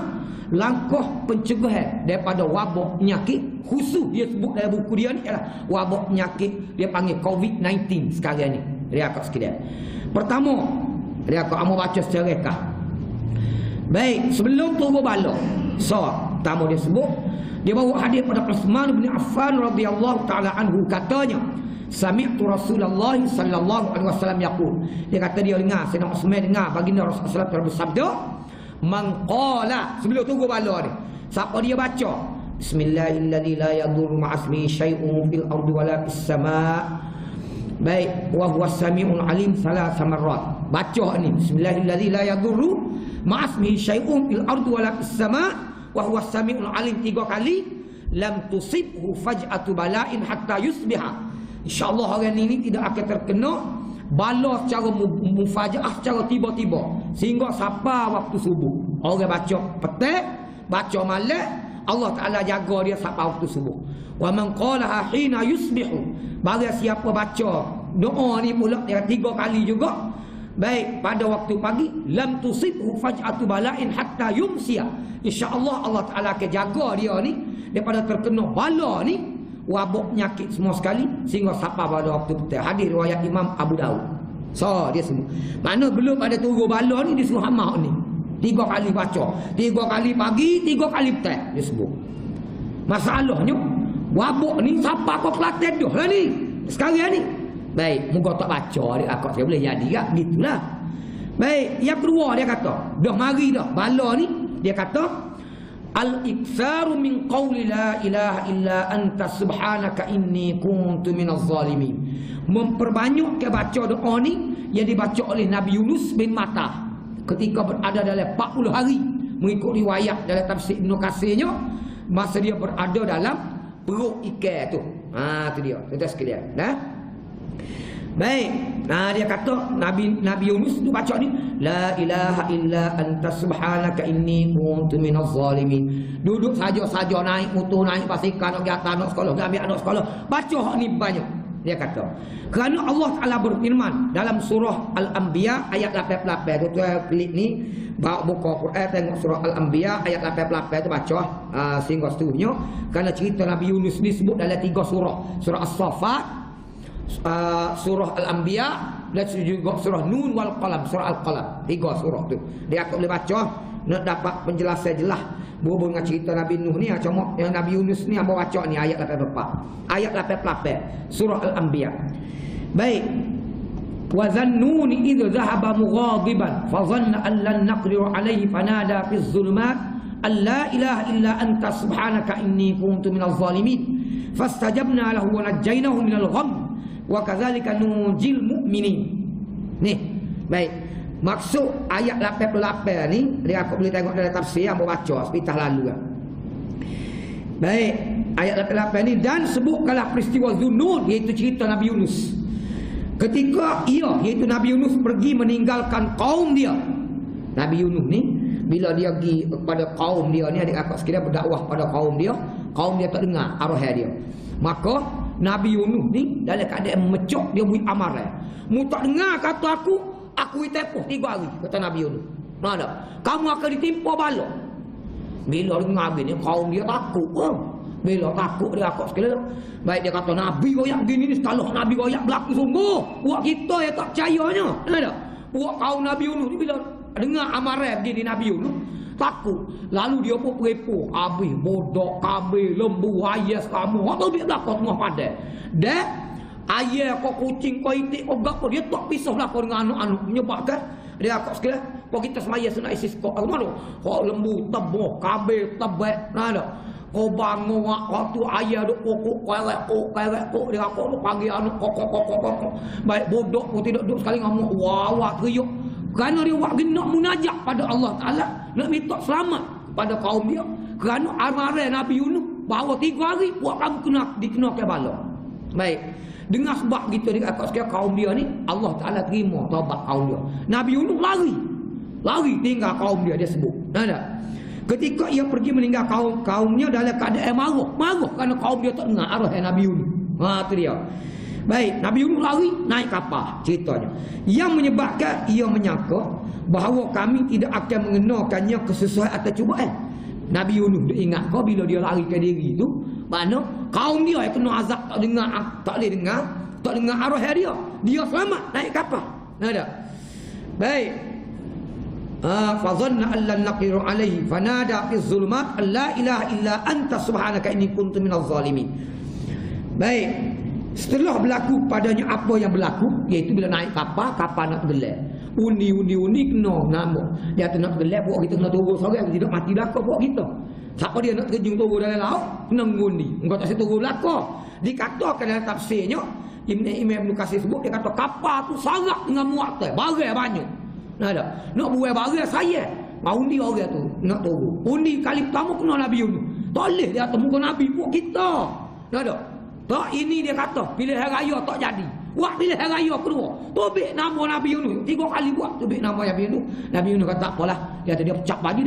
langkah pencegahan daripada wabak penyakit, khusus dia sebut dalam buku dia ni ialah wabak penyakit dia panggil COVID-19 sekarang ni. Dia akak sekedar. Pertama, dia akak amu baca secara rekah. Baik, sebelum turun bala. Pertama dia sebut, dia bawa hadis pada Uthman bin Affan radhiyallahu taala anhu, katanya, sami'tu Rasulullah sallallahu alaihi wasallam yaqul. Dia kata dia dengar, Sayyidina Uthman dengar baginda Rasulullah sallallahu bersabda, man qala, sebelum tunggu bala ni. Siapa dia baca? Bismillahilladzi la yadurru ma'asmihi syai'un fil ardi wala fis sama'. Baik, wa huwas samiul alim salasa marrat. Baca ni bismillahilladzi la yadurru ma'asmihi syai'un fil ardi wala fis sama' wa huwas samiul alim 3 kali. Lam tusibhu faj'atu bala'in hatta yusbiha. InsyaAllah orang ini tidak akan terkena bala secara mufajaah, secara tiba-tiba sehingga sampai waktu subuh. Orang baca petang, baca malam, Allah Ta'ala jaga dia sampai waktu subuh. Wa man qalaha hina yusbihu. Barang siapa baca doa ni pula dia 3 kali juga, baik pada waktu pagi, lam tusibhu faj'atu bala'in hatta yumsiya. InsyaAllah Allah Ta'ala akan jaga dia ni daripada terkena bala ni, wabak penyakit semua sekali sehingga sampai pada waktu petang. Hadis riwayat Imam Abu Daud. Dia sebut. Mana belum ada turun bala ni disuruh amal ni. 3 kali baca. 3 kali pagi, 3 kali petang dia sebut. Masalahnya wabak ni sampai ke Kelantan dah lah ni. Sekarang ni. Baik, muka tak baca dia akak saya boleh jadi tak? Gitulah. Baik, yang kedua dia kata, dah mari dah bala ni, dia kata al-iktsaru min qawli la ilaha illa anta subhanaka inni kuntu minaz zalimin. Memperbanyak ke baca doa ni yang dibaca oleh Nabi Yunus bin Matta ketika berada dalam 40 hari mengikut riwayat dalam tafsir Ibn Katsirnya, masa dia berada dalam perut ikan tu. Tu dia. Kita sekalian. Baik. Dia kata Nabi Yunus tu baca ni la ilaha illa anta subhanaka inni kuntu minaz zalimin. Duduk saja-saja naik motor, naik basikal, nak pergi atas, nak sekolah, nak ambil anak sekolah. Baca hak ni banyak. Dia kata kerana Allah Ta'ala berfirman dalam surah Al-Anbiya ayat 88. Tu klik ni bawa buka Quran, tengok surah Al-Anbiya ayat 88 tu baca sehingga seterusnya. Kerana cerita Nabi Yunus ni sebut dalam 3 surah. Surah As-Saffat, surah Al-Anbiya, dan juga surah Nun wal Qalam, surah Al-Qalam. 3 surah tu dia akan boleh baca nak dapat penjelasan jelas berhubung dengan cerita Nabi Nuh ni. Cuma yang Nabi Yunus ni hamba baca ni ayat 88, ayat 88 surah Al-Anbiya. Baik. Wa dhannuni idh dhahaba mughadiban fa dhanna an lan naqdiru alayhi fanada fi dhulumat alla ilaha illa anta subhanaka inni kuntu minaz zalimin fastajabna lahu wa najjaynahu minal gham wa kadzalika nunjil mu'minin. Ni baik, maksud ayat 88 ni dia aku boleh tengok dalam tafsir yang baca sepitah lalu kan. Baik, ayat 88 ni dan sebutkanlah peristiwa Zunnun, iaitu cerita Nabi Yunus. Ketika iaitu Nabi Yunus pergi meninggalkan kaum dia. Nabi Yunus ni bila dia pergi kepada kaum dia ni, adik-adik sekalian, berdakwah pada kaum dia tak dengar arahan dia. Maka Nabi Yunus ni dalam keadaan mecok, dia buat amaran. Mu tak dengar kata aku tepuh 3 hari, kata Nabi Yunus. Mana? Kamu akan ditimpa bala. Bila dengar begini, kaum dia takut. Bila takut dia akak sekalian. Baik, dia kata Nabi royak begini ni, kalau Nabi royak berlaku sungguh. Buat kita yang tak percayanya. Ada? Buat kaum Nabi Yunus ni bila dengar amaran begini Nabi Yunus, takut. Lalu dia pun perepo. Habis bodoh, kabel, lembu, ayas kamu. Atau dia belakang tengah padan. Dan ayah kau kucing kau itik kau gapo, dia tak pisah belakang dengan anak-anak. Menyebabkan dia akak sekalian, kalau kita semaya sunat isi kau mana? Kau lembu, teboh, kabel, tebak. Ada. Kobang ngok waktu ayah duk kokok kerek dia kok panggil anu kok. Baik bodoh pun tidak duk sekali ngamuk wawak kriuk. Kerana dia buat nak munajat pada Allah Taala, nak minta selamat pada kaum dia. Kerana amaran Nabi Yunus bahawa 3 hari buat kamu dikena ke bala. Baik. Dengan sebab gitu dia kata sekali kaum dia ni Allah Taala terima taubat kaum dia. Nabi Yunus lari tinggal kaum dia sebut. Ada. Ketika ia pergi meninggal kaumnya dalam keadaan marah kerana kaum dia tak dengar arah Nabi Yunus. Tu dia. Baik, Nabi Yunus lari naik kapal ceritanya. Yang menyebabkan ia menyangka bahawa kami tidak akan mengenakannya kesesuaian atau cubaan. Nabi Yunus dia ingat kau bila dia lari ke diri tu, mana kaum dia yang kena azab tak dengar arah dia. Dia selamat naik kapal. Ada. Baik. Fazanna an lan naqiru alaihi fanada fi zulumat la ilaha illa anta subhanaka inni kuntu minaz zalimin. Baik, setelah berlaku padanya apa yang berlaku, iaitu bila naik kapal nak tenggelam. Undi kena nama. Dia tu nak tenggelam, buat kita kena turun seorang, tidak mati belaka buat kita. Siapa dia nak terjun turun dalam laut, kena mengundi. Engkau tak boleh turun belaka. Dikatakan dalam tafsirnya, Ibn Katsir sebut, dia kata kapal tu sarak dengan muatai, barang banyak. Nak buat barang saya. Undi orang tu nak turun. Undi kali pertama kena Nabi Yunus. Tak boleh dia atas muka Nabi buat kita. Tak, ini dia kata pilihan raya tak jadi. Buat pilihan raya kedua. Tobik nama Nabi Yunus. 3 kali buat tobik nama Nabi Yunus. Nabi Yunus kata apalah. Dia kata dia pecah baju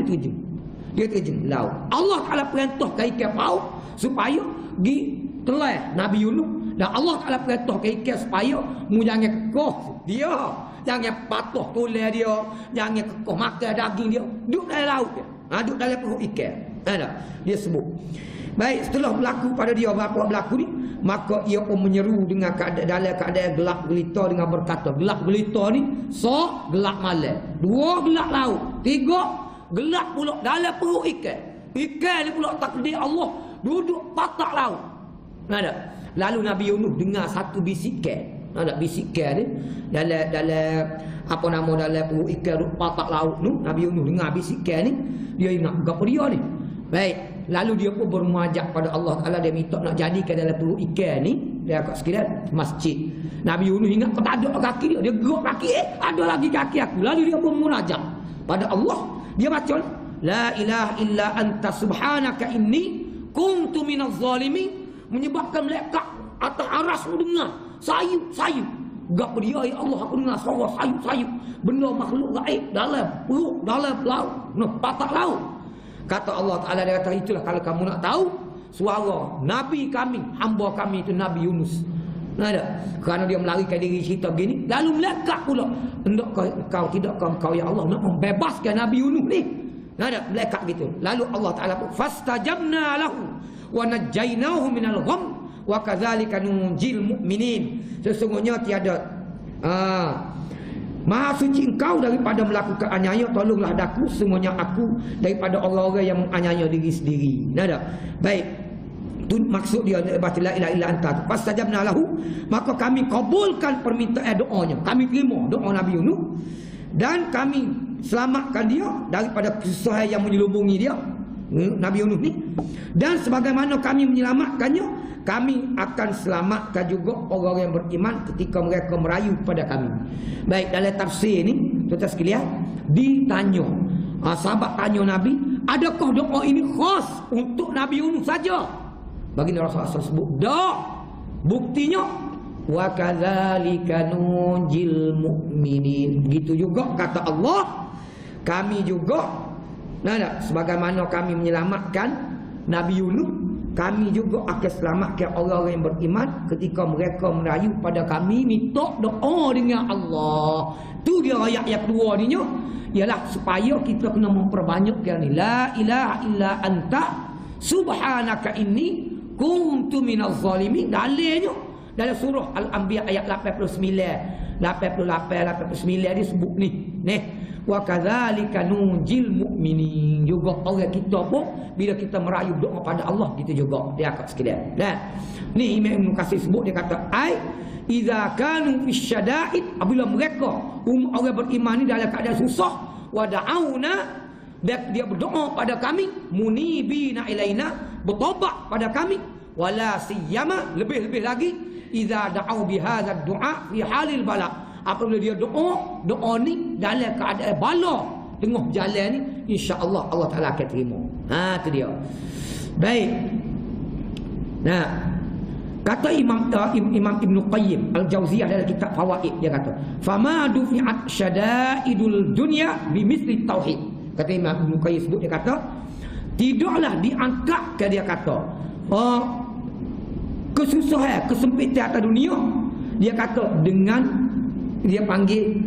dia terjun laut. Allah Taala perintah ke ikan paus supaya pergi telah Nabi Yunus. Dan Allah Taala perintah ke ikan supaya mu jangan kekoh dia. Jangan patuh tulis dia, jangan kekoh makan daging dia, duduk dalam laut dia. Duduk dalam perut ikan. Dia sebut. Baik, setelah berlaku pada dia apa berlaku ni, maka ia pun menyeru dengan dalam keadaan gelap gelita dengan berkata, gelap gelita ni gelap malam, 2 gelap laut, 3 gelap pula dalam perut ikan. Ikan ni pula takdir Allah duduk patak laut. Lalu Nabi Yunus dengar satu bisikan. Bisikan ni dalam apa nama dalam perut ikan patak laut tu. Nabi Yunus dengar bisikan ni, dia ingat gapo dia ni. Baik, lalu dia pun bermunajat pada Allah Taala, dia minta nak jadikan dalam perut ikan ni dia kat sekalian masjid. Nabi Yunus ingat tak ada kaki dia gerak kaki, ada lagi kaki aku. Lalu dia pun munajat pada Allah. Dia baca la ilaha illa anta subhanaka inni kuntu minaz zalimin, menyebabkan malaikat atas aras dengar sayup. Gak dia, ya Allah, aku dengar suara sayup. Benda makhluk gaib dalam perut, dalam laut, patak laut. Kata Allah Ta'ala, dia kata itulah kalau kamu nak tahu suara Nabi kami, hamba kami itu Nabi Yunus. Kerana dia melarikan diri cerita begini, lalu melekat pula. Hendak kau tidak kau ya Allah nak membebaskan Nabi Yunus ni. Melekat gitu. Lalu Allah Ta'ala pun fastajabna lahu wa najjaynahu minal gham wa kadzalika nunjil mu'minin. Sesungguhnya tiada Maha suci engkau daripada melakukan aniaya, tolonglah daku semuanya aku daripada orang-orang yang menganiaya diri sendiri. Baik, itu maksud dia baca la ilaha illa anta. Fastajabna lahu, maka kami kabulkan permintaan doanya. Kami terima doa Nabi Yunus dan kami selamatkan dia daripada kesusahan yang menyelubungi dia, Nabi Yunus ni. Dan sebagaimana kami menyelamatkannya, kami akan selamatkan juga orang yang beriman ketika mereka merayu kepada kami. Baik, dalam tafsir ni tuan-tuan sekalian ditanya, sahabat tanya Nabi, adakah doa ini khas untuk Nabi Yunus saja? Baginda Rasulullah sebut, dak. Buktinya wa kadzalika nunjil mu'minin. Begitu juga kata Allah, kami juga sebagaimana kami menyelamatkan Nabi Yunus, kami juga akan selamatkan orang-orang yang beriman ketika mereka merayu pada kami, minta doa dengan Allah. Tu dia ayat yang kedua ni, ialah supaya kita kena memperbanyakkan ni la ilaha illa anta subhanaka inni kuntu minaz zalimin. Dalilnya dalam surah Al-Anbiya ayat 89 disebut ni wa kadzalika nunjil mu'minin. Juga orang kita pun bila kita merayu doa pada Allah gitu juga dia akan sekalian. Ni Imam Ibn Katsir sebut, dia kata ai idza kanu fisyada'id, apabila mereka orang beriman ni dalam keadaan susah, wa da'auna, dia berdoa pada kami, munibina ilaina, bertobat pada kami. Wala siyama, lebih-lebih lagi idza da'u bihadzal du'a fi halil bala. Apabila dia doa ni dalam keadaan bala, tengah jalan ni, insya-Allah Allah Taala akan terima. Tu dia. Baik. Nah, kata Imam Ibn Qayyim Al-Jauziyah dalam kitab Fawaid, dia kata, "Fama dufi'at syada'idul dunya bimithli tauhid." Kata Imam Ibn Qayyim sebut, dia kata, tidaklah diangkat ke dia kata kesusahan, kesempitan atas dunia, dia kata dengan dia panggil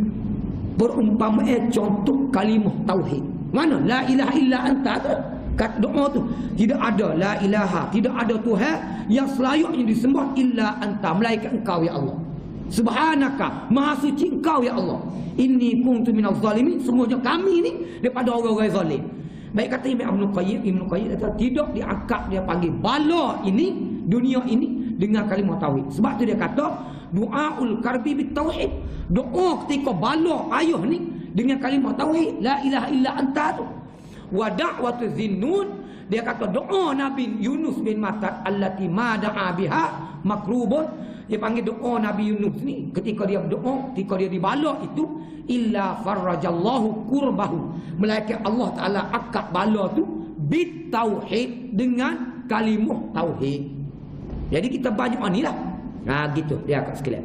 perumpamaan contoh kalimah tauhid. Mana la ilaha illa anta tu? Kat doa tu tidak ada la ilaha, tidak ada Tuhan yang selayaknya disembah illa anta, melainkan engkau ya Allah. Subhanaka, maha suci engkau ya Allah. Inni kuntu minaz zalimin, semuanya kami ni daripada orang-orang zalim. Baik, kata Ibn Qayyim kata tidak diangkat dia panggil bala ini, dunia ini dengan kalimah tauhid. Sebab tu dia kata du'aul karbi bit tauhid. Doa ketika bala ayuh ni dengan kalimah tauhid, la ilaha illa anta tu. Wa da'watu zinnun, dia kata doa Nabi Yunus bin Matta allati ma da'a biha makrubun. Dia panggil doa Nabi Yunus ni ketika dia berdoa, ketika dia dibala itu, illa farrajallahu kurbahu, melainkan Allah Taala angkat bala tu bit tauhid, dengan kalimah tauhid. Jadi kita banyak ni lah. Gitu dia kat sekalian.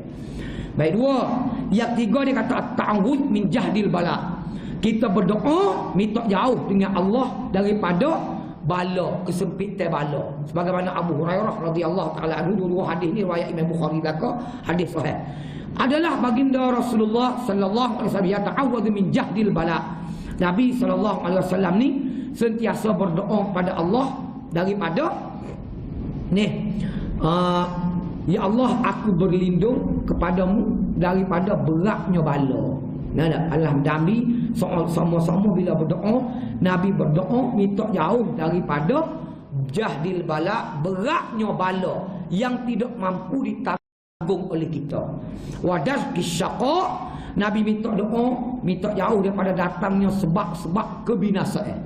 Baik, dua. Yang tiga dia kata ta'awudz min jahdil bala. Kita berdoa minta jauh dengan Allah daripada bala, kesempitan bala. Sebagaimana Abu Hurairah radhiyallahu taala anhu, dua hadis ni riwayat Imam Bukhari belaka, hadis sahih. Adalah baginda Rasulullah sallallahu alaihi wasallam ya ta'awudz min jahdil bala. Nabi sallallahu alaihi wasallam ni sentiasa berdoa pada Allah daripada ya Allah, aku berlindung kepadamu daripada beratnya bala. Allah Nabi sama-sama bila berdoa, Nabi berdoa minta jauh daripada jahdil bala, beratnya bala yang tidak mampu ditanggung oleh kita. Wadah kisyaqa, Nabi minta doa minta jauh daripada datangnya sebab-sebab kebinasaan,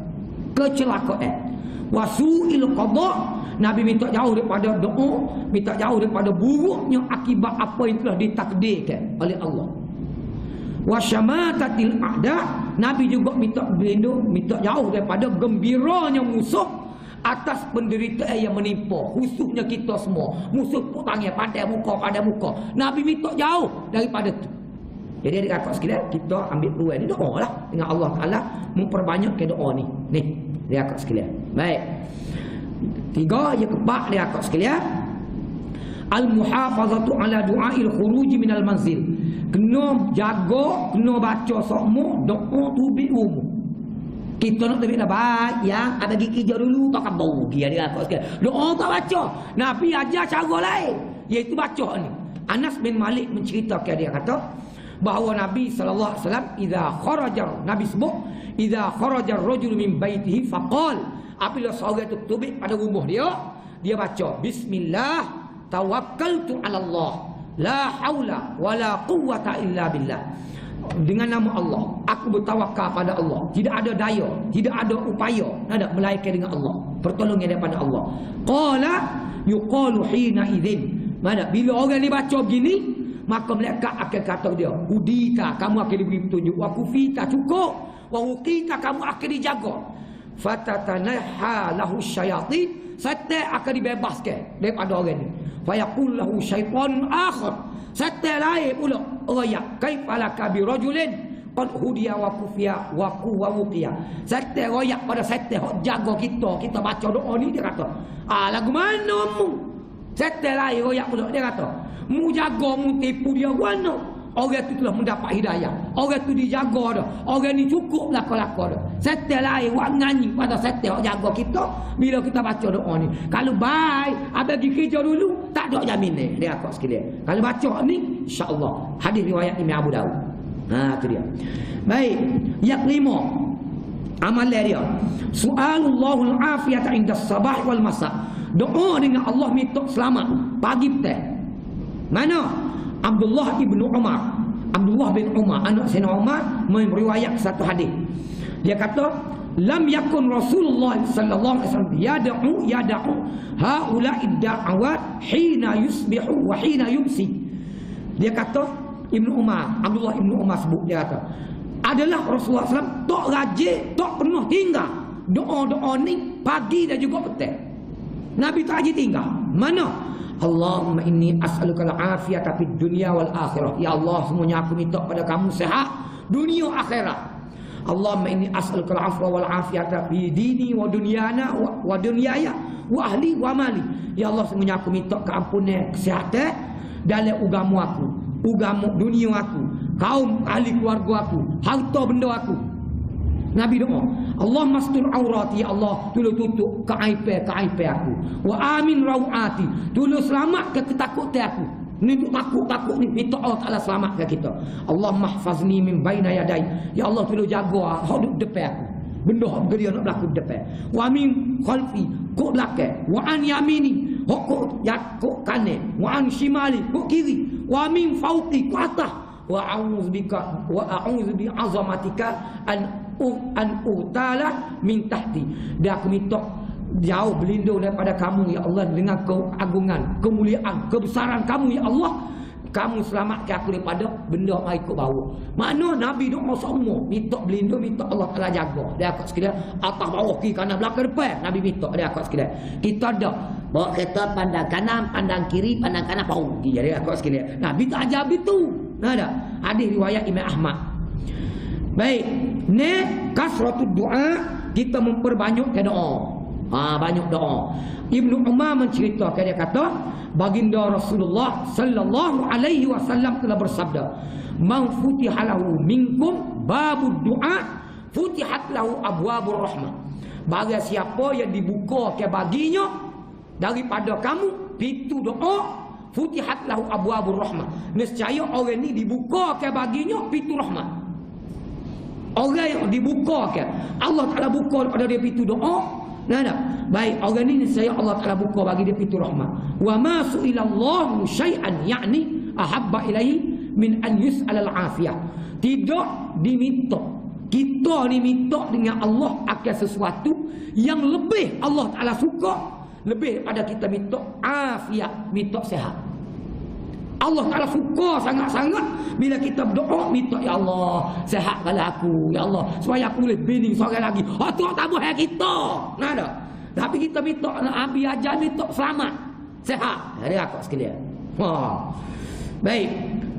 kecelakaan. Wasu'il qada, Nabi minta jauh daripada doa, minta jauh daripada buruknya akibat apa yang telah ditakdirkan oleh Allah. Wasyamatatil a'da, Nabi juga minta berlindung, minta jauh daripada gembiranya musuh atas penderitaan yang menimpa, khususnya kita semua. Musuh pun tangan pandai muka. Nabi minta jauh daripada itu. Jadi dia kata sekalian, kita ambil peluang ni doa lah dengan Allah Taala, memperbanyak ke doa ni. Ni dia kata sekalian. Baik. Tiga, yang keempat dia kata sekalian, al-muhafazatu ala du'ail khuruj minal manzil. Kena jaga, kena baca semua doa tu bi umum. Kita nak lebih baik yang ada pergi kerja dulu tak kabau dia kata sekalian. Doa tak baca. Nabi ajar cara lain, iaitu baca ni. Anas bin Malik menceritakan, dia kata bahawa Nabi sallallahu alaihi wasallam Nabi sebut idza kharaja ar-rajulu min baitihi faqal, apabila seorang itu tubik pada rumah dia baca bismillah tawakkaltu 'ala Allah la haula wala quwwata illa billah. Dengan nama Allah aku bertawakal pada Allah, tidak ada daya, tidak ada upaya, ada melainkan dengan Allah, pertolongan daripada Allah. Qala yuqalu hina idzin, mana bila orang ni baca begini, maka malaikat akan kata dia, hudita, kamu akan diberi petunjuk, wa kufita, cukup, wa uqita, kamu akan dijaga, fatatanaha lahu syayatin, syaitan akan dibebaskan daripada orang ni. Fayaqul lahu syaitan akhar, syaitan lain pula royak, kaifalaka bi rajulin qad hudiya wa kufiya wa quwwiya. Syaitan royak pada syaitan jaga kita baca doa ni, dia kata lagu mana mu? Syaitan lain royak pula, dia kata mu jaga, mu tipu dia mana? Orang tu telah mendapat hidayah, orang tu dijaga dah, orang ni cukup laka-laka dah. Setel lain buat nganyi pada setel jaga kita bila kita baca doa ni. Kalau baik abang pergi kerja dulu, tak ada jaminan dia akak sekalian. Kalau baca ni insya-Allah. Hadis riwayat Imam Abu Daud. Tu dia. Baik, yang kelima amalan dia, su'alullahul afiyata inda sabah wal masa. Doa dengan Allah minta selamat pagi petang. Mana? Abdullah bin Umar, anak Sayyidina Umar meriwayat satu hadis. Dia kata lam yakun Rasulullah sallallahu alaihi wasallam yad'u haula'i da'awat hina yusbihu wa hina yumsi. Dia kata Abdullah Ibnu Umar sebut, dia kata adalah Rasulullah SAW tak rajin, tak pernah tinggal doa-doa ni pagi dan juga petang. Nabi tak rajin tinggal. Mana? Allahumma inni as'aluka al-afiyata fid dunya wal akhirah. Ya Allah, semuanya aku minta pada kamu sehat dunia akhirat. Allahumma inni as'aluka al-afwa wal afiyata fi dini wa dunyana wa dunyaya wa ahli wa mali. Ya Allah, semuanya aku minta keampunan, kesihatan dalam agama aku, agama dunia aku, kaum ahli keluarga aku, harta benda aku. Nabi doa, Allah mastur aurati, ya Allah tolong tutup keaiban aku. Wa amin rawati, tolong selamat ke ketakutan aku. Ni takut ni, minta Allah Taala selamatkan kita. Allah mahfazni min baina yadai, ya Allah tolong jaga hak depan aku. Benda hak dia nak berlaku depan. Wa min khalfi, kok belakang. Wa an yamini, kok kanan. Wa an shimali, kok kiri. Wa min fauqi, kok atas. Wa a'udzu bi azamatika an utala min tahti. Dia aku minta jauh berlindung daripada kamu, ya Allah, dengan keagungan, kemuliaan, kebesaran kamu, ya Allah. Kamu selamatkan aku daripada benda yang ikut bau. Makna Nabi doa semua minta berlindung, minta Allah Taala jaga. Dia akak sekalian, atas bawah kiri kanan belakang depan Nabi minta dia akak sekalian. Kita dah bawa kereta pandang kanan, pandang kiri, pandang kanan bau. Jadi akak sekalian, Nabi tak ajar begitu. Ada hadis riwayat Imam Ahmad. Baik, ni kasratud doa, kita memperbanyakkan doa. Banyak doa. Ibnu Umar menceritakan, dia kata baginda Rasulullah sallallahu alaihi wasallam telah bersabda, "Man futihalahu minkum babud du'a, futihat lahu abwabur rahmah." Barang siapa yang dibuka ke baginya daripada kamu pintu doa, futihat lahu abwabur rahmah. Nescaya orang ni dibuka ke baginya pintu rahmat. Orang yang dibuka ke Allah Taala buka pada dia pintu doa. Baik, orang ni saya Allah Taala buka bagi dia pintu rahmat. Wa ma su'ilallahu syai'an yakni ahabba ilaihi min an yus'al al-afiyah. Tidak diminta, kita diminta dengan Allah akan sesuatu yang lebih Allah Taala suka, lebih daripada kita minta afiat, minta sihat. Allah Taala suka sangat-sangat bila kita berdoa minta, ya Allah sihatkanlah aku, ya Allah supaya aku boleh bini seorang lagi. Tu tak boleh kita. Ada. Tapi kita minta Nabi ajar minta selamat, sihat. Jadi aku sekalian. Baik,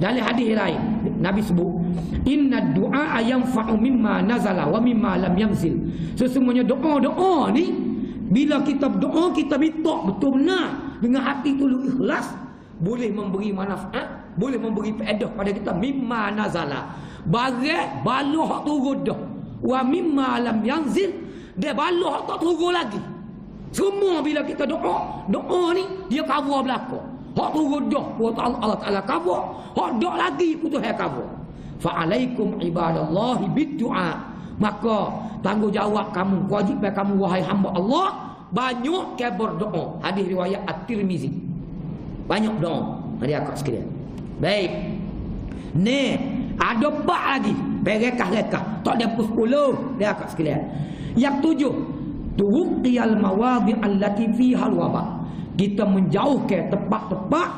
dalam hadis lain Nabi sebut, inna du'a yanfa'u mimma nazala wa mimma lam yanzil. Sesungguhnya doa-doa ni bila kita berdoa, kita minta betul benar dengan hati tulus ikhlas, boleh memberi manfaat, boleh memberi faedah pada kita. Mimma nazala, barang baloh hak turun dah. Wa mimma lam yanzil, dia baloh hak tak turun lagi. Semua bila kita doa ni dia cover belakang. Hak turun dah, Allah Taala cover. Hak dak lagi putus hai cover. Fa alaikum ibadallahi biddu'a. Maka tanggungjawab kamu, kewajipan kamu wahai hamba Allah, banyak ke berdoa. Hadis riwayat At-Tirmizi. Banyak doa. Hari akak sekalian. Baik. Ni ada 4 lagi. Berekah-rekah. Tak ada 10. Dia akak sekalian. Yang 7. Tuqiyal mawadhi allati fiha al-wabah. Kita menjauhkan tempat-tempat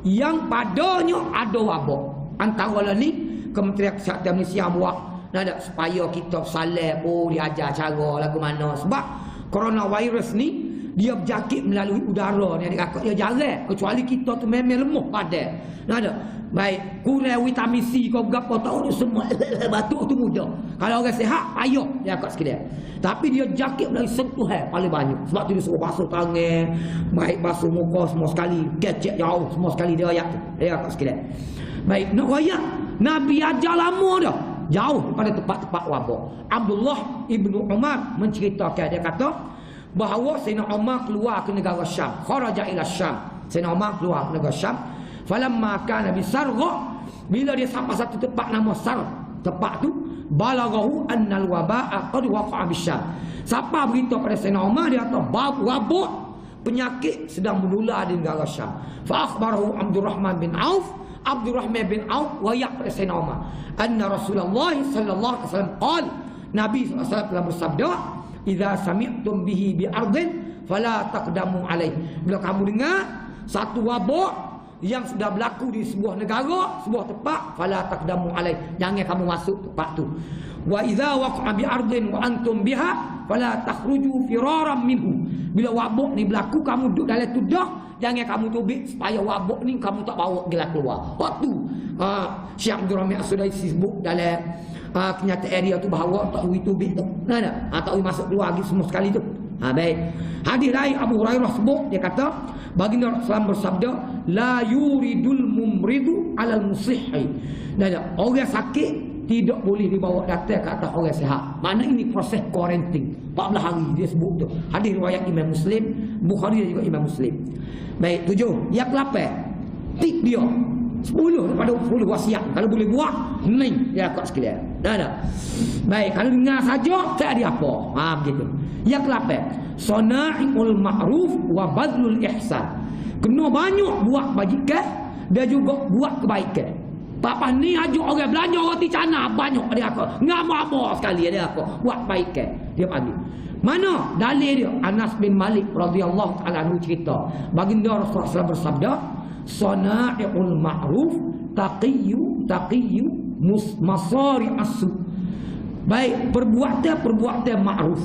yang padanya ada wabak. Antara ni Kementerian Kesihatan Malaysia buat ada supaya kita salat dia ajar cara lagu mana. Sebab coronavirus ni dia berjangkit melalui udara ni, dia jarang, kecuali kita tu memang lemah pada. Ada. Baik, kurang vitamin C kau berapa tahu semua batuk tu mudah. Kalau orang sihat payah dia kat sekalian. Tapi dia jangkit melalui sentuhan paling banyak. Sebab tu dia suruh basuh tangan, baik basuh muka semua sekali, kecek jauh semua sekali dia ayat tu. Dia kat sekalian. Baik, nak ayat Nabi ajar lama dah, jauh daripada tempat-tempat wabak. Abdullah Ibnu Umar menceritakan, dia kata bahawa Sayyidina Umar keluar ke negara Syam, kharaja ila Syam. Sayyidina Umar keluar ke negara Syam. Falamma kana bi Sargha, bila dia sampai satu tempat nama Sargha, tempat tu balaghahu annal wabaa qad waqa'a bi Syam. Siapa beritahu pada Sayyidina Umar, dia kata wabak penyakit sedang menular di negara Syam. Fa akhbarahu Abdurrahman bin Auf. Abdurrahman bin Auf wayak pada Sayyidina Umar, anna Rasulullah sallallahu alaihi wasallam qala, Nabi SAW telah bersabda, "Idza sami'tum bihi bi ardin fala taqdamu alaih." Bila kamu dengar satu wabak yang sudah berlaku di sebuah negara, sebuah tempat, fala taqdamu alaih, jangan kamu masuk tempat tu. Wa idza waqa'a bi ardin wa antum biha fala takhruju firaran minhu. Bila wabak ni berlaku, kamu duduk dalam tu dah, jangan kamu tubik supaya wabak ni kamu tak bawa dia keluar. Waktu Syekh Abdul Rahman As-Sudaisi sebut dalam kenyataan dia tu bahawa tak boleh tubik tu. Tak boleh masuk keluar lagi semua sekali tu. Baik. Hadis lain Abu Hurairah sebut, dia kata baginda Rasulullah bersabda, la yuridul mumridu alal musihhi. Orang sakit tidak boleh dibawa datang ke atas orang sihat. Makna ini proses quarantine 14 hari dia sebut tu. Hadis riwayat Imam Muslim, Bukhari dan juga Imam Muslim. Baik, 7. Yang ke-8, tip dia 10 daripada 10 wasiat. Kalau boleh buat, ni dia akak sekalian. Baik, kalau dengar saja tak ada apa. Begitu. Yang ke-8, sana'iul ma'ruf wa badlul ihsan. Kena banyak buat bajikan dan juga buat kebaikan. Papa ni ajuk orang belanja roti canai banyak dia aku. Ngama-ngama sekali dia aku. Buat baikkan. Dia panggil. Mana dalil dia? Anas bin Malik radhiyallahu taala anhu cerita. Baginda Rasulullah SAW bersabda, "Sana'iul ma'ruf taqiyyu masari asu." Baik, perbuatan ma'ruf.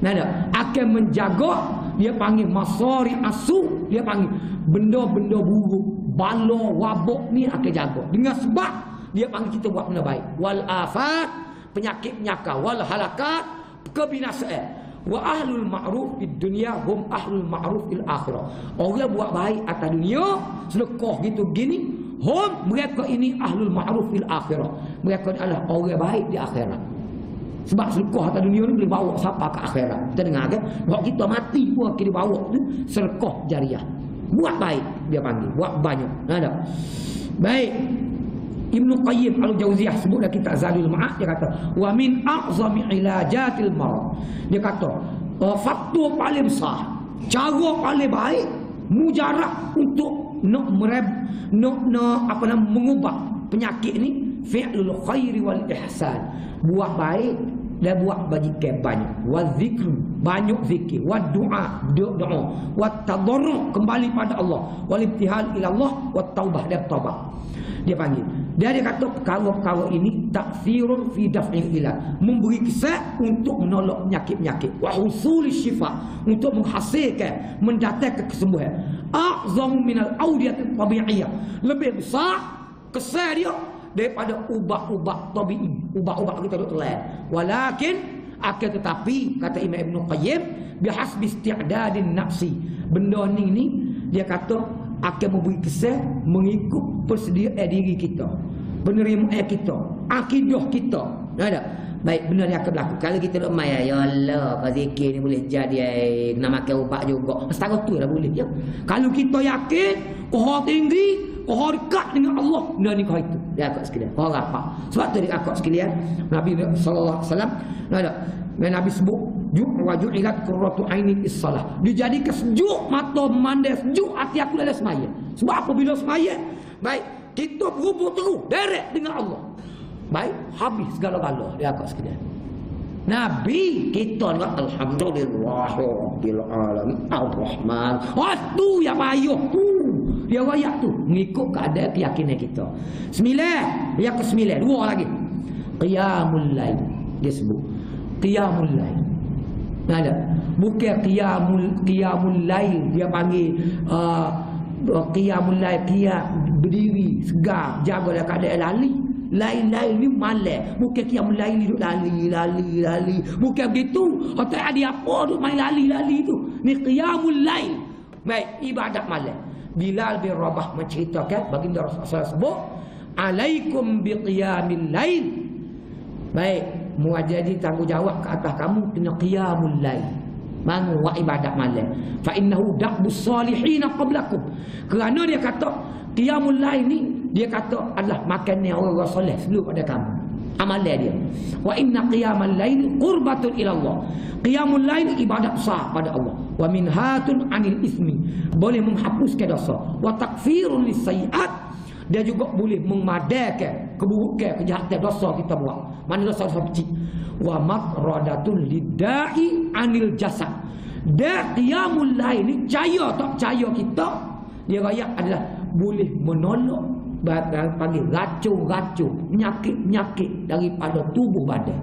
Nada akan menjaga, dia panggil masari asu, dia panggil benda-benda buruk. Bala wabak ni akan jaga. Dengan sebab dia panggil kita buat benda baik. Wal afat, penyakit-penyakit, wal halakat, kebinasaan. Wa ahlul ma'ruf fid dunya hum ahlul ma'ruf fil akhirah. Orang buat baik atas dunia, sedekah gitu gini, mereka ini ahlul ma'ruf fil akhirah. Mereka adalah orang baik di akhirat. Sebab sedekah atas dunia ni boleh bawa siapa ke akhirat. Kita dengar kan? Kalau kita mati pun kita bawa tu sedekah jariah. Buat baik dia panggil, buat banyak. Ada. Baik. Ibnu Qayyim Al-Jauziyah sebut dalam kitab Zadul Ma'ad, dia kata, "Wa min a'zami ilajatil marad." Dia kata, faktor paling besar, cara paling baik mujarab untuk mengubah penyakit ni, fi'lul khairi wal ihsan. Buat baik dan buat bajikan banyak. Wa zikr, banyak zikir. Wa doa, wa tadarru, kembali pada Allah. Wal ibtihal ila Allah, wa taubah, dan taubat. Dia panggil. Dia kata perkara-perkara ini taksirun fi daf'il ilal, memberi kesan untuk menolak penyakit-penyakit. Wa husul syifa, untuk menghasilkan, mendatangkan kesembuhan. A'zamu minal awdiyat tabi'iyah, lebih besar kesan dia daripada ubat-ubat tabi'i, ubat-ubat kita duk telan. Walakin akan tetapi, kata Imam Ibn Qayyim, bihasbi isti'dadin nafsi, benda ni dia kata akan memberi kesan mengikut persediaan diri kita, penerimaan kita, akidah kita. Ada. Baik, benda ni akan berlaku. Kalau kita duk mai, ya Allah, kau zikir ni boleh jadi nak makan ubat juga. Setara tu lah boleh. Ya. Kalau kita yakin, kau tinggi, kau dekat dengan Allah, benda ni kau itu. Dia akak sekalian. Kau apa? Sebab tu dia akak sekalian, Nabi sallallahu alaihi wasallam, ada. Nabi sebut, "Ju'ilat qurratu aini bis-shalah." Dijadikan sejuk mata memandang, sejuk hati aku dalam sembahyang. Sebab apabila sembahyang, baik, kita berhubung terus direct dengan Allah. Baik, habis segala-gala dia akak sekalian. Nabi kita ni alhamdulillah rabbil alamin ar-rahman. Tu yang payah tu. Dia royak tu mengikut keadaan keyakinan kita. 9, yang ke-9, 2 lagi. Qiyamul lail dia sebut. Qiyamul lail. Ada. Bukan qiyamul lail dia panggil qiyamul lail, qiyam berdiri segar jaga dalam keadaan lali. Lain-lain ni malam. Bukan qiyamul lail duduk lali. Bukan begitu. Tak ada apa duduk main lali tu. Ni qiyamul lail. Baik, ibadat malam. Bilal bin Rabah menceritakan, baginda Rasulullah sebut, "Alaikum bi qiyamil lail." Baik, muajadi tanggungjawab ke atas kamu kena qiyamul lail. Bangun buat ibadat malam. Fa innahu da'bus salihin qablakum. Kerana dia kata qiyamul lail ni, dia kata adalah makannya orang-orang soleh sebelum pada kamu. Amalan dia. Wa inna qiyamal lail qurbatun ila Allah. Qiyamul lail ibadat besar pada Allah. Wa minhatun 'anil ismi, boleh menghapuskan dosa. Wa takfirun lisayyi'at, dia juga boleh memadamkan keburukan, kejahatan dosa kita buat. Mana dosa-dosa kecil. wa matradatun lidai anil jasad. Dan qiyamul lail ni percaya tak percaya kita, dia raya adalah boleh menolak panggil racun-racun, penyakit-penyakit daripada tubuh badan.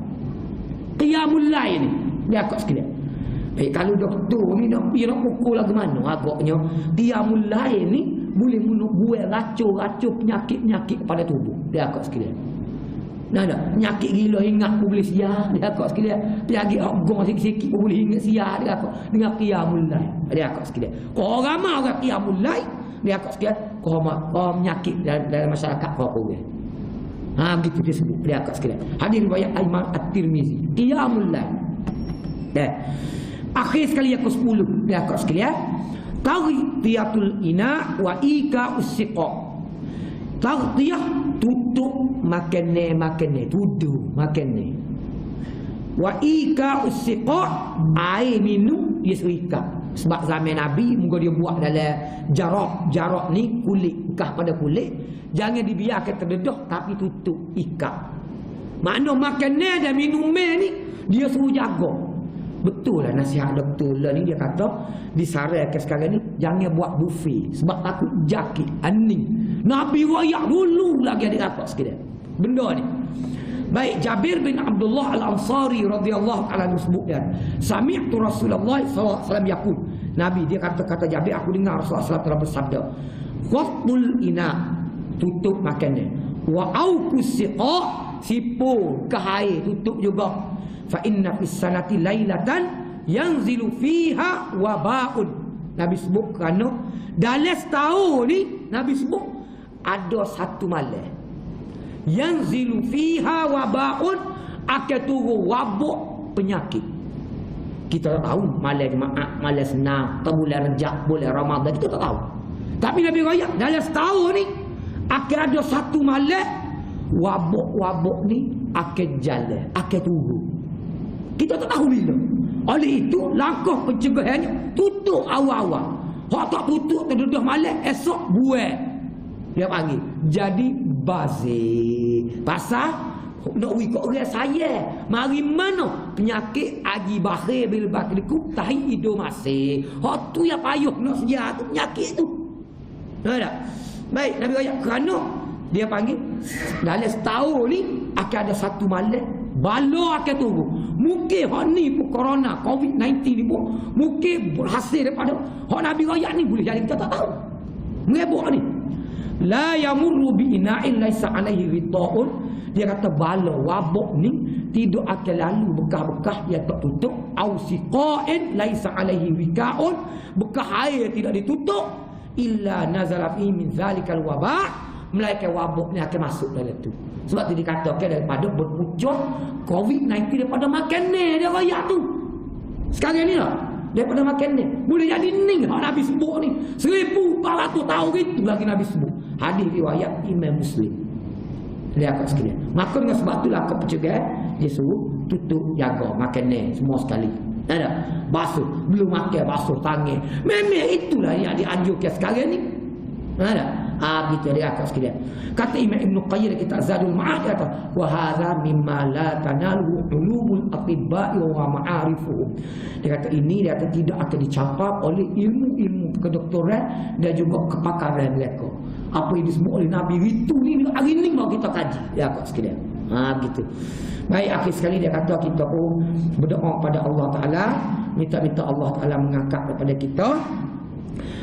Qiyamul lail ni dia akak sekalian. Kalau doktor ni nak pukul lagu mana agaknya qiyamul lail ni boleh buat racun-racun penyakit-penyakit pada tubuh. Dia akak sekalian. Nah, penyakit gila ingat pun boleh siar. Dia akak sekalian. Penyakit gong sikit-sikit pun boleh ingat siar. Dia akak dengan qiyamul lail. Dia akak sekalian. Kau ramai orang qiyamul lail, dia akak sekalian, kau penyakit dalam masyarakat kau orang. Begitu dia sebut. Dia akak sekalian. Hadis riwayat Imam At-Tirmizi. Qiyamul lail. Akhir sekali yang ke-10. Dia akak sekalian. Taghtiyatul ina wa ika'us siqa. Taghtiyah tutup makan tuduh makan. Wa ika'us siqa air minum dia suruh ikat. Sebab zaman Nabi muka dia buat dalam jarak ni kulit bekas pada kulit, jangan dibiarkan terdedah tapi tutup ikat. Makna makanan dan minuman ni dia suruh jaga. Betul lah nasihat doktor lah ni, dia kata disarankan sekarang ni jangan buat buffet sebab takut jakit aning. Nabi royak dulu lagi ada kata sekalian benda ni. Baik, Jabir bin Abdullah Al-Ansari radhiyallahu ta'ala disebutkan, sami'tu Rasulullah sallallahu alaihi wasallam yaqul. Nabi dia kata Jabir, aku dengar Rasulullah sallallahu alaihi wasallam bersabda, "Qattul ina," tutup makanan, "wa auqus siqa," sipur ke air tutup juga. Fa inna fis sanati lailatan yanzilu fiha wabaun. Nabi sebut kerana dalam setahun ni Nabi sebut ada satu malam yanzilu fiha wabaun, akan turun wabak penyakit. Kita tak tahu malam Jumaat, malam senang, atau bulan Rejab, bulan Ramadan, kita tak tahu. Tapi Nabi raya dalam setahun ni akan ada satu malam wabak ni akan jalan, akan turun. Kita tak tahu bila. Oleh itu langkah pencegahannya tutup awal-awal. Hak tak tutup terdedah malam, esok buat. Dia panggil jadi bazir. Pasal nak wikok orang saya. Mari mana penyakit agi bahir bil bakliku tahi hidup masih. Hak tu yang payuh nak sedia tu penyakit tu. Ada. Baik, Nabi kata kerana dia panggil dalam setahun ni akan ada satu malam bala akan turun. Mungkin hak ni pun corona COVID-19 ni pun mungkin berhasil daripada hak Nabi raya ni, boleh jadi kita tak tahu. Mengebok ni. La yamurru bi ina'in laisa alaihi rida'un. Dia kata bala wabak ni tidak akan lalu bekas-bekas dia tak tutup, au siqa'in laisa alaihi wika'un, bekas air tidak ditutup, illa nazala fi min zalikal waba', melainkan wabak ni akan masuk dalam tu. Sebab tu dikatakan daripada berpucuk COVID-19 daripada makanan dia raya tu. Sekarang ni lah daripada makanan boleh jadi ni hak Nabi sebut ni 1400 tahun itu lagi Nabi sebut. Hadis riwayat Imam Muslim. Dia akan sekalian. Maka dengan sebab tu lah aku percegah dia suruh tutup jaga makanan semua sekali. Ada basuh, belum makan basuh tangan. Memang itulah yang dianjurkan sekarang ni. Ada. Gitu dia akan sekalian. Kata Imam Ibn Qayyim kitab Zadul Ma'ad, kata wa hadza mimma la tanalu ulumul atibba'i wa ma'arifuhum. Dia kata ini dia kata tidak akan dicapai oleh ilmu-ilmu kedoktoran dan juga kepakaran mereka. Apa yang disebut oleh Nabi itu ni hari ni mau kita kaji. Dia akan sekalian. Gitu. Baik, akhir sekali dia kata kita pun berdoa pada Allah Taala, minta Allah Taala mengangkat daripada kita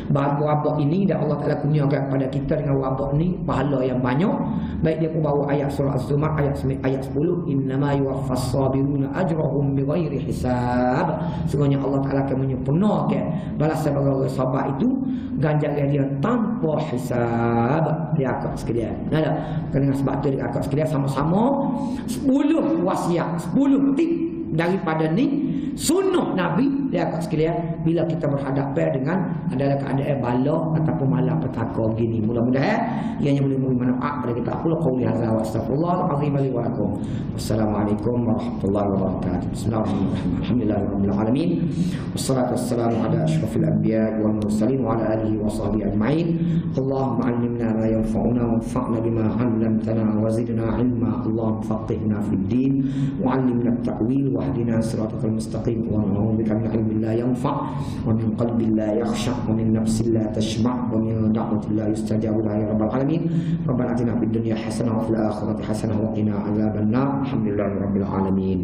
wabak ini, dan Allah Ta'ala kurniakan kepada kita dengan wabak ni pahala yang banyak. Baik, dia pun bawa ayat surah Az-Zumar ayat 10, innama yuwaffas sabiruna ajrahum bighairi hisab. Sesungguhnya Allah Ta'ala akan menyempurnakan balasan bagi orang sabar itu ganjaran dia tanpa hisab. Dia akak sekalian. Ada. Dengan sebab tu dia akak sekalian sama-sama 10 wasiat, 10 tip daripada ni sunnah Nabi dia kat sekalian bila kita berhadapan dengan adalah keadaan bala ataupun malapetaka begini. Mudah-mudahan ianya boleh memberi manfaat pada kita. Aku qauli hadza wa astaghfirullahal azim li wa lakum. Wassalamualaikum warahmatullahi wabarakatuh. Bismillahirrahmanirrahim. Alhamdulillahirabbil alamin. Wassalatu wassalamu ala asyrafil anbiya wal mursalin wa ala alihi wa sahbihi ajma'in. Allahumma 'allimna ma yanfa'una wanfa'na bima 'allamtana wa zidna 'ilma. Allahumma faqihna fid din wa 'allimna at-ta'wil wa hdina siratal mustaqim wa na'udzu bika min 'ilmin la yanfa' wa min qalbin la yakhsha wa min nafsin la tashba' wa min da'watin la yustajabu laha ya rabbal alamin. Rabbana atina fid dunya hasanah wa fil akhirati hasanah wa qina adzabannar. Alhamdulillahirabbil alamin.